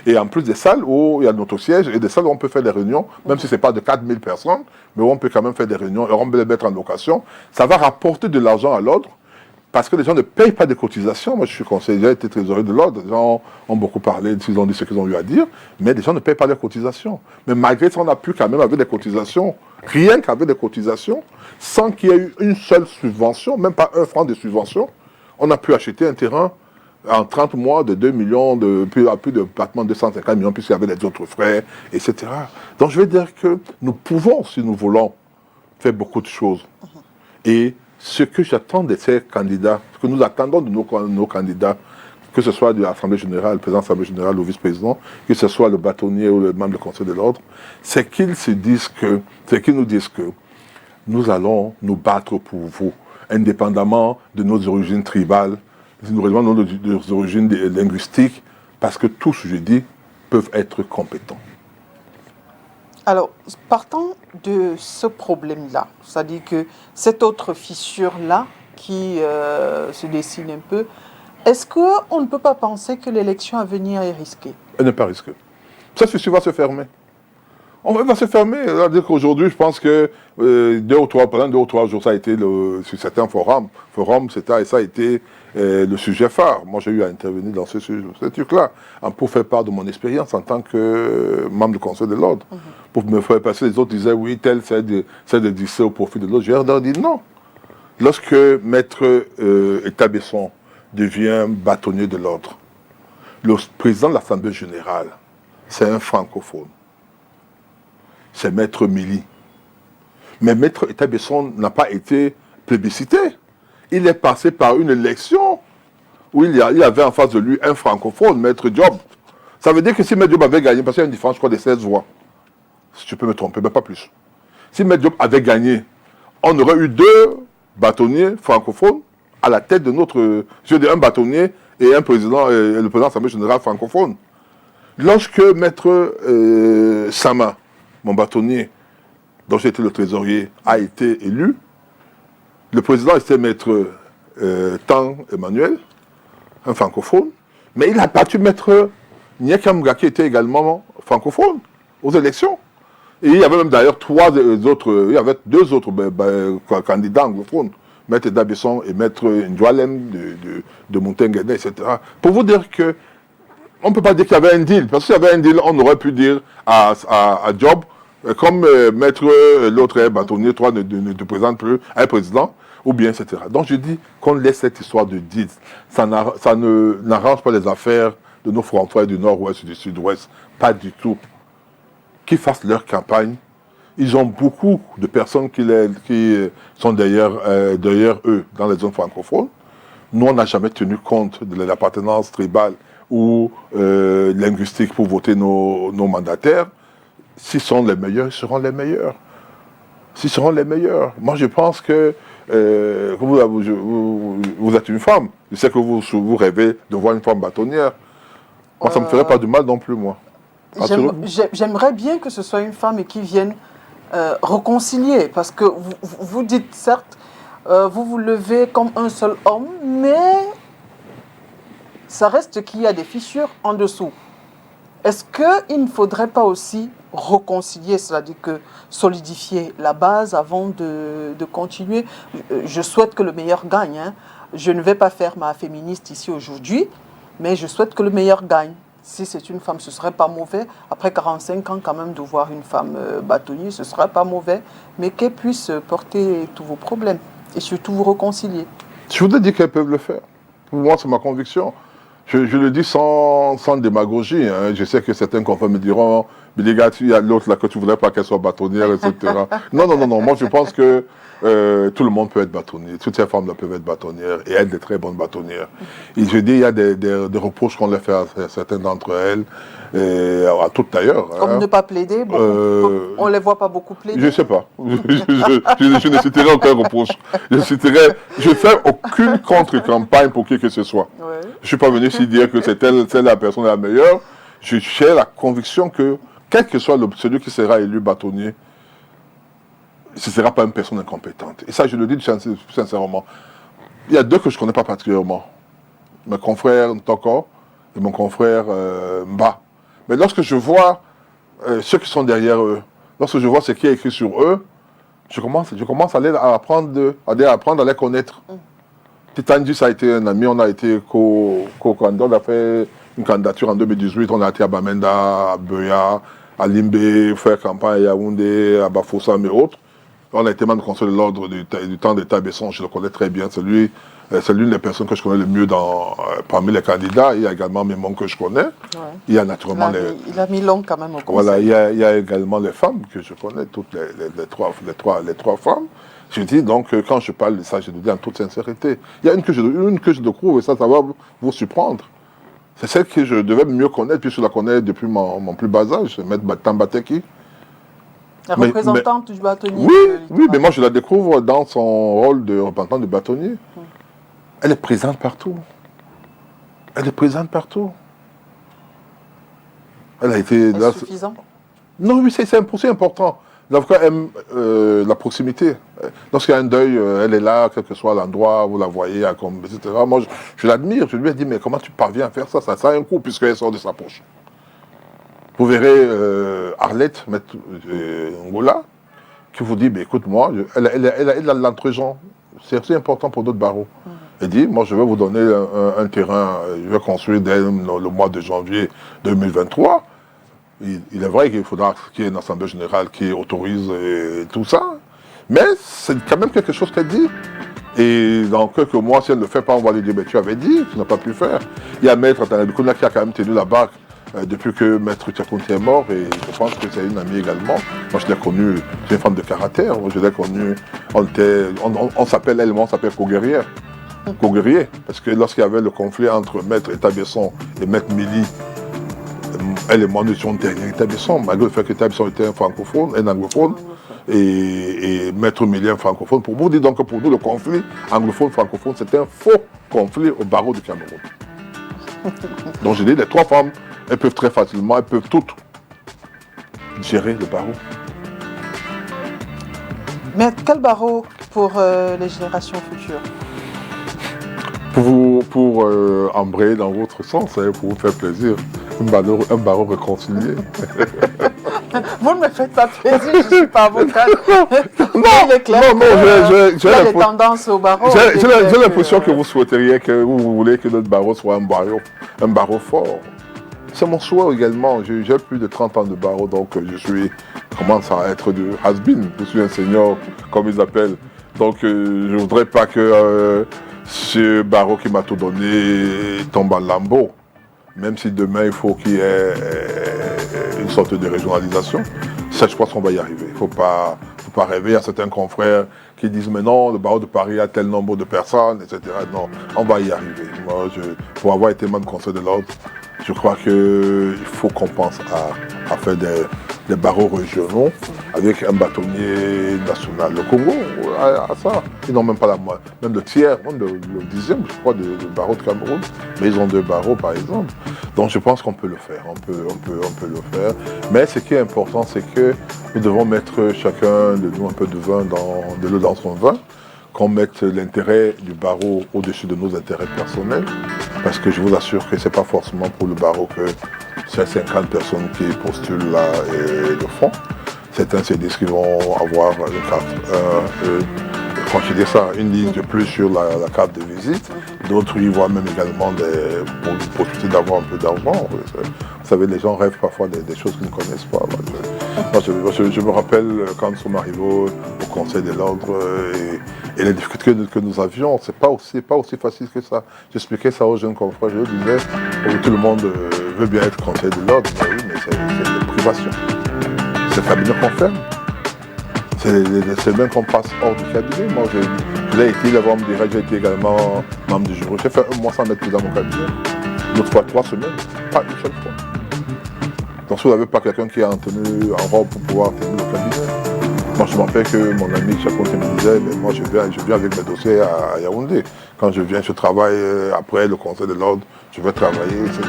B: et en plus des salles où il y a notre siège, et des salles où on peut faire des réunions, même si ce n'est pas de 4000 personnes, mais où on peut quand même faire des réunions, et on peut les mettre en location. Ça va rapporter de l'argent à l'ordre, parce que les gens ne payent pas de cotisations. Moi, je suis conseiller, j'ai été trésorier de l'ordre. Les gens ont beaucoup parlé, ils ont dit ce qu'ils ont eu à dire, mais les gens ne payent pas les cotisations. Mais malgré ça, on a pu quand même, avec des cotisations, rien qu'avec des cotisations, sans qu'il y ait eu une seule subvention, même pas 1 franc de subvention, on a pu acheter un terrain en 30 mois de 2 millions, à plus de pratiquement 250 millions, puisqu'il y avait les autres frais, etc. Donc, je veux dire que nous pouvons, si nous voulons, faire beaucoup de choses. Et ce que j'attends de ces candidats, ce que nous attendons de nos candidats, que ce soit de l'Assemblée générale, le président de l'Assemblée générale ou le vice-président, que ce soit le bâtonnier ou le membre du Conseil de l'ordre, c'est qu'ils nous disent que nous allons nous battre pour vous, indépendamment de nos origines tribales, de nos origines linguistiques, parce que tous, je dis, peuvent être compétents.
A: Alors, partant de ce problème-là, c'est-à-dire que cette autre fissure-là qui se dessine un peu, est-ce qu'on ne peut pas penser que l'élection à venir est risquée?
B: Elle n'est pas risquée. Ça va se fermer. On va se fermer. C'est-à-dire qu'aujourd'hui, je pense que pendant 2 ou 3 jours, ça a été sur certains forums, ça a été le sujet phare. Moi, j'ai eu à intervenir dans ce truc-là, pour faire part de mon expérience en tant que membre du Conseil de l'ordre. Pour me faire passer, les autres disaient, oui, tel, c'est de disser au profit de l'autre. J'ai leur dit non. Lorsque Maître Etabesson devient bâtonnier de l'ordre, le président de l'Assemblée générale, c'est un francophone. C'est Maître Mili. Mais Maître Etabesson n'a pas été plébiscité. Il est passé par une élection où il y avait en face de lui un francophone, Maître Diop. Ça veut dire que si Maître Diop avait gagné, parce qu'il y a une différence, je crois, de 16 voix, si je peux me tromper, mais pas plus. Si Maître Diop avait gagné, on aurait eu 2 bâtonniers francophones à la tête de notre... Je veux dire, un bâtonnier et un président, le président de l'Assemblée générale francophone. Lorsque Maître Sama, mon bâtonnier, dont j'étais le trésorier, a été élu, le président était Maître Tang Emmanuel, un francophone, Mais il a battu Maître Nyakamga, qui était également francophone, aux élections. Et il y avait même d'ailleurs il y avait deux autres candidats anglophones, Maître Dabesson et Maître Ndoualem de Montenegro, etc. Pour vous dire que on ne peut pas dire qu'il y avait un deal, parce que s'il y avait un deal, on aurait pu dire à Job, comme Maître l'autre est bâtonnier, toi ne te présentes plus à un président, ou bien, etc. Donc je dis qu'on laisse cette histoire de deal. Ça n'arrange pas les affaires de nos frontières du nord-ouest et du sud-ouest. Pas du tout. Qu'ils fassent leur campagne. Ils ont beaucoup de personnes qui sont derrière eux dans les zones francophones. Nous, on n'a jamais tenu compte de l'appartenance tribale ou linguistique pour voter nos mandataires. S'ils sont les meilleurs, ils seront les meilleurs. S'ils seront les meilleurs. Moi, je pense que vous êtes une femme. Je sais que vous rêvez de voir une femme bâtonnière. Moi, ça ne me ferait pas du mal non plus, moi.
A: J'aimerais bien que ce soit une femme et qui vienne réconcilier. Parce que vous dites, certes, vous vous levez comme un seul homme, mais ça reste qu'il y a des fissures en dessous. Est-ce qu'il ne faudrait pas aussi réconcilier, c'est-à-dire que solidifier la base avant de continuer? Je souhaite que le meilleur gagne. Hein. Je ne vais pas faire ma féministe ici aujourd'hui, mais je souhaite que le meilleur gagne. Si c'est une femme, ce ne serait pas mauvais. Après 45 ans, quand même, de voir une femme bâtonnier, ce ne serait pas mauvais. Mais qu'elle puisse porter tous vos problèmes et surtout vous réconcilier.
B: Je voudrais dire qu'elles peuvent le faire. Pour moi, c'est ma conviction. Je le dis sans démagogie. Hein. Je sais que certains confrères me diront, mais les gars, il y a l'autre là que tu ne voudrais pas qu'elle soit bâtonnière, etc. Non. Moi, je pense que tout le monde peut être bâtonnier. Toutes ces femmes-là peuvent être bâtonnières et être des très bonnes bâtonnières. Et je dis, il y a des reproches qu'on leur fait à certains d'entre elles, à toutes d'ailleurs.
A: Comme ne pas plaider, on ne les voit pas beaucoup plaider.
B: Je ne sais pas. Je ne citerai aucun reproche. Je ne fais aucune contre-campagne pour qui que ce soit.
A: Ouais.
B: Je ne suis pas venu ici dire que c'est la personne la meilleure. J'ai la conviction que, quel que soit celui qui sera élu bâtonnier, ce ne sera pas une personne incompétente. Et ça, je le dis sincèrement. Il y a deux que je ne connais pas particulièrement. Mes confrères Ntoko et mon confrère Mba. Mais lorsque je vois ceux qui sont derrière eux, lorsque je vois ce qui est écrit sur eux, je commence à apprendre à les connaître. Titandji, ça a été un ami, on a été co-candidat, on a fait une candidature en 2018, on a été à Bamenda, à Beya, à Limbe, faire campagne à Yaoundé, à Bafoussam et autres. On a été membre du Conseil de l'ordre du temps d'État Besson, je le connais très bien, c'est l'une des personnes que je connais le mieux parmi les candidats. Il y a également Mémon que je connais. Ouais. Il y a naturellement
A: il a mis long quand même au conseil.
B: Voilà, il y a également les femmes que je connais, toutes les trois femmes. Je dis donc, quand je parle de ça, je le dis en toute sincérité. Il y a une que je découvre, et ça va vous surprendre. C'est celle que je devais mieux connaître, puis je la connais depuis mon plus bas âge, Maître Tambateki.
A: La représentante du bâtonnier.
B: Oui, mais moi je la découvre dans son rôle de représentante du bâtonnier. Elle est présente partout. Elle est présente partout. Elle a été...
A: Est-ce suffisant?
B: Non, oui, c'est important. L'avocat aime la proximité. Lorsqu'il y a un deuil, elle est là, quel que soit l'endroit, vous la voyez, etc. Moi, je l'admire. Je lui ai dit, mais comment tu parviens à faire ça? Ça a un coût, puisqu'elle sort de sa poche. Vous verrez Arlette, Maître Ngola, qui vous dit, mais écoute-moi, elle a l'entre-gens. C'est aussi important pour d'autres barreaux. Elle dit, moi, je vais vous donner un terrain, je vais construire dès le mois de janvier 2023. Il est vrai qu'il faudra qu'il y ait une assemblée générale qui autorise tout ça, mais c'est quand même quelque chose qu'elle dit. Et dans quelques mois, si elle ne le fait pas, on va lui dire, mais tu avais dit, tu n'as pas pu faire. Il y a Maître Atanabikouna qui a quand même tenu la barque depuis que Maître Tchakounti est mort, et je pense que c'est une amie également. Moi, je l'ai connue, c'est une femme de caractère. Je l'ai connue, on s'appelle Koguerrière. Koguerrier, parce que lorsqu'il y avait le conflit entre Maître Etabesson et Maître Mili, elle et moi, nous étions derrière Etabesson, malgré le fait que Etabesson était un francophone, un anglophone, et Maître Mili un francophone. Pour vous dire donc que pour nous, le conflit anglophone-francophone, c'était un faux conflit au barreau du Cameroun. Donc je dis, les trois femmes, elles peuvent très facilement, elles peuvent toutes gérer le barreau.
A: Mais quel barreau pour les générations futures?
B: Pour embrayer dans votre sens, hein, pour vous faire plaisir, un barreau réconcilié.
A: Vous ne me faites pas plaisir, je ne suis pas avocate.
B: Non,
A: il est clair
B: j'ai
A: il y a des tendances au barreau.
B: J'ai l'impression que vous souhaiteriez, que vous voulez que notre barreau soit un barreau fort. C'est mon souhait également. J'ai plus de 30 ans de barreau, donc je commence à être de has-been. Je suis un senior, comme ils appellent. Donc je ne voudrais pas que ce barreau qui m'a tout donné tombe en lambeaux. Même si demain il faut qu'il y ait une sorte de régionalisation, ça je pense qu'on va y arriver. Il ne faut pas rêver. Il y a certains confrères qui disent mais non, le barreau de Paris a tel nombre de personnes, etc. Non, on va y arriver. Moi, pour avoir été membre du Conseil de l'ordre, je crois qu'il faut qu'on pense à faire des barreaux régionaux avec un bâtonnier national. Le Congo, à ça, ils n'ont même pas même le tiers, même le dixième, je crois, de barreau de Cameroun. Mais ils ont 2 barreaux, par exemple. Donc je pense qu'on peut le faire, on peut le faire. Mais ce qui est important, c'est que nous devons mettre chacun de nous un peu de l'eau dans son vin, qu'on mette l'intérêt du barreau au-dessus de nos intérêts personnels, parce que je vous assure que ce n'est pas forcément pour le barreau que c'est 50 personnes qui postulent là et le font. Certains se disent qu'ils vont avoir une ligne de plus sur la carte de visite. D'autres y voient même également pour possibilité d'avoir un peu d'argent. Vous savez, les gens rêvent parfois des choses qu'ils ne connaissent pas. Je me rappelle quand nous sommes arrivés au Conseil de l'ordre et les difficultés que nous avions, c'est pas aussi facile que ça. J'expliquais ça aux jeunes confrères, je leur disais, tout le monde veut bien être Conseil de l'ordre, mais oui, mais c'est une privation. C'est le cabinet qu'on ferme. C'est même qu'on passe hors du cabinet. Moi, j'ai été là-bas, j'ai été également membre du jury. J'ai fait 1 mois sans mettre plus dans mon cabinet. Une autre fois 3 semaines, pas une seule fois. Donc si vous n'avez pas quelqu'un qui est en tenue, en robe pour pouvoir tenir le cabinet. Moi, je me rappelle que mon ami Chaponte me disait, mais moi je viens avec mes dossiers à Yaoundé. Quand je viens, je travaille après le Conseil de l'ordre, je vais travailler, etc.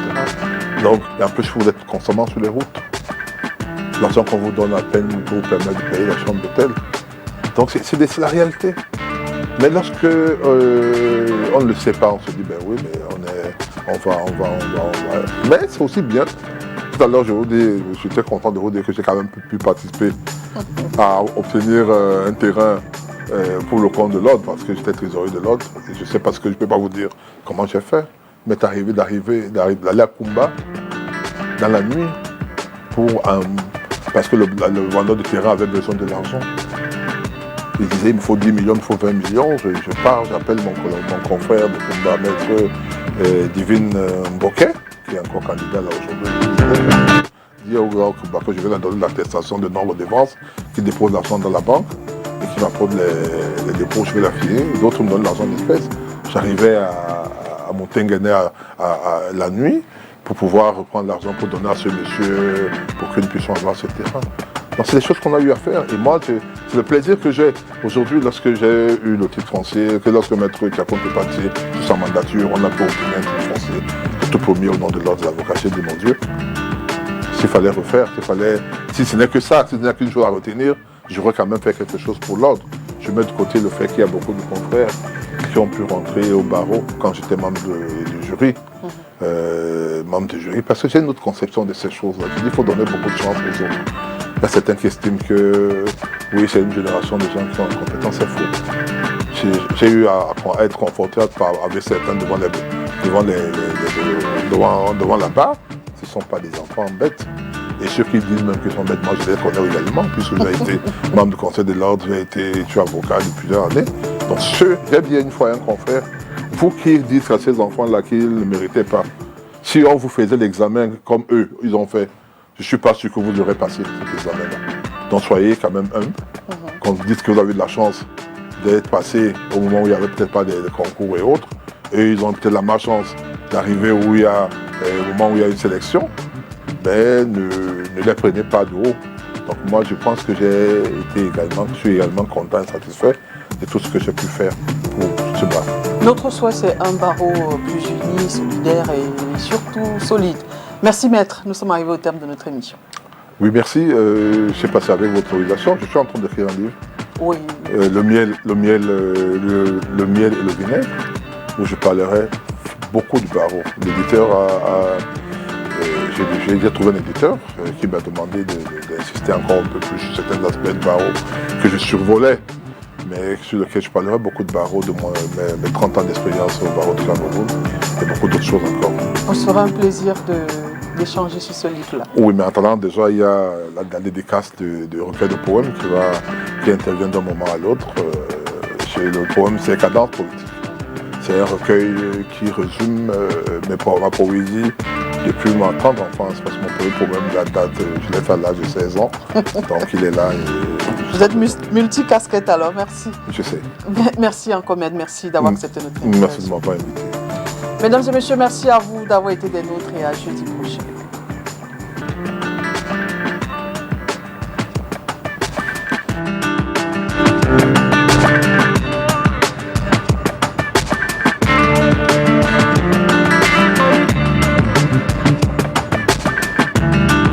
B: Donc, et en plus, vous êtes constamment sur les routes. L'argent qu'on vous donne à peine pour vous permettre de payer la chambre d'hôtel. Donc c'est la réalité. Mais lorsque on ne le sait pas, on se dit, ben oui, mais on va. Mais c'est aussi bien. Tout à l'heure, je suis très content de vous dire que j'ai quand même pu participer à obtenir un terrain pour le compte de l'ordre, parce que j'étais trésorier de l'ordre. Et je sais parce que je ne peux pas vous dire comment j'ai fait. Mais d'aller à Kumba dans la nuit parce que le vendeur de terrain avait besoin de l'argent. Il disait, il me faut 10 millions, il me faut 20 millions. Je pars, j'appelle mon confrère de Kumba, maître Divine Mboké, qui est encore candidat là aujourd'hui. Il dit au gars que je vais leur donner l'attestation de nombre de ventes, qui dépose l'argent dans la banque et qui m'apporte les dépôts, je vais la filer. D'autres me donnent l'argent d'espèces. J'arrivais à Montenguene à la nuit, pour pouvoir reprendre l'argent pour donner à ce monsieur, pour que nous puissions avoir ce terrain. Donc c'est des choses qu'on a eu à faire. Et moi, c'est le plaisir que j'ai aujourd'hui lorsque j'ai eu le titre foncier, que lorsque Maître Chaponte est parti sous sa mandature, on a pu obtenir un titre foncier, tout promis au nom de l'ordre de l'avocat, j'ai dit, mon Dieu, s'il fallait refaire, si ce n'est que ça, si ce n'est qu'une chose à retenir, j'aurais quand même fait quelque chose pour l'ordre. Je mets de côté le fait qu'il y a beaucoup de confrères qui ont pu rentrer au barreau quand j'étais membre du jury. Membre du jury, parce que j'ai une autre conception de ces choses-là. Je dis qu'il faut donner beaucoup de chance aux autres. Il y a certains qui estiment que, oui, c'est une génération de gens qui ont une compétence, c'est faux. J'ai eu à être confronté avec certains devant la barre. Ce ne sont pas des enfants bêtes. Et ceux qui disent même qu'ils sont bêtes, moi je les connais également, puisque j'ai été membre du Conseil de l'ordre, j'ai été avocat depuis plusieurs années. Donc j'ai dit une fois un confrère, vous qui dites à ces enfants-là qu'ils ne méritaient pas, si on vous faisait l'examen comme eux, ils ont fait, je ne suis pas sûr que vous aurez passé cet examen-là. Donc soyez quand même humble. Quand vous dites que vous avez de la chance d'être passé au moment où il n'y avait peut-être pas de concours et autres, et ils ont peut-être la malchance d'arriver au moment où il y a une sélection, mais ne les prenez pas de haut. Donc moi je pense que je suis également content et satisfait de tout ce que j'ai pu faire pour ce barreau.
A: Notre souhait, c'est un barreau plus uni, solidaire et surtout solide. Merci maître, nous sommes arrivés au terme de notre émission.
B: Oui, merci. J'ai passé avec votre autorisation. Je suis en train d'écrire un livre.
A: Oui.
B: Le miel et le vinaigre. où je parlerai beaucoup du barreau. L'éditeur j'ai déjà trouvé un éditeur qui m'a demandé d'insister encore un peu plus sur certains aspects de barreau que je survolais, mais sur lequel je parlerai beaucoup de barreau, de mes 30 ans d'expérience au barreau de Cameroun et beaucoup d'autres choses encore.
A: On sera un plaisir d'échanger sur ce livre-là.
B: Oui, mais en attendant, déjà, il y a la dédicace de recueil de poèmes qui intervient d'un moment à l'autre. Le poème, c'est Cadence politique. C'est un recueil qui résume ma poésie depuis ma tendre enfance, parce que mon premier poème date, je l'ai fait à l'âge de 16 ans, donc il est là.
A: Vous êtes multicasquette alors, merci.
B: Je sais.
A: Merci encore, Maître, merci d'avoir accepté notre invitation.
B: Merci de m'avoir invité.
A: Mesdames et messieurs, merci à vous d'avoir été des nôtres et à jeudi prochain.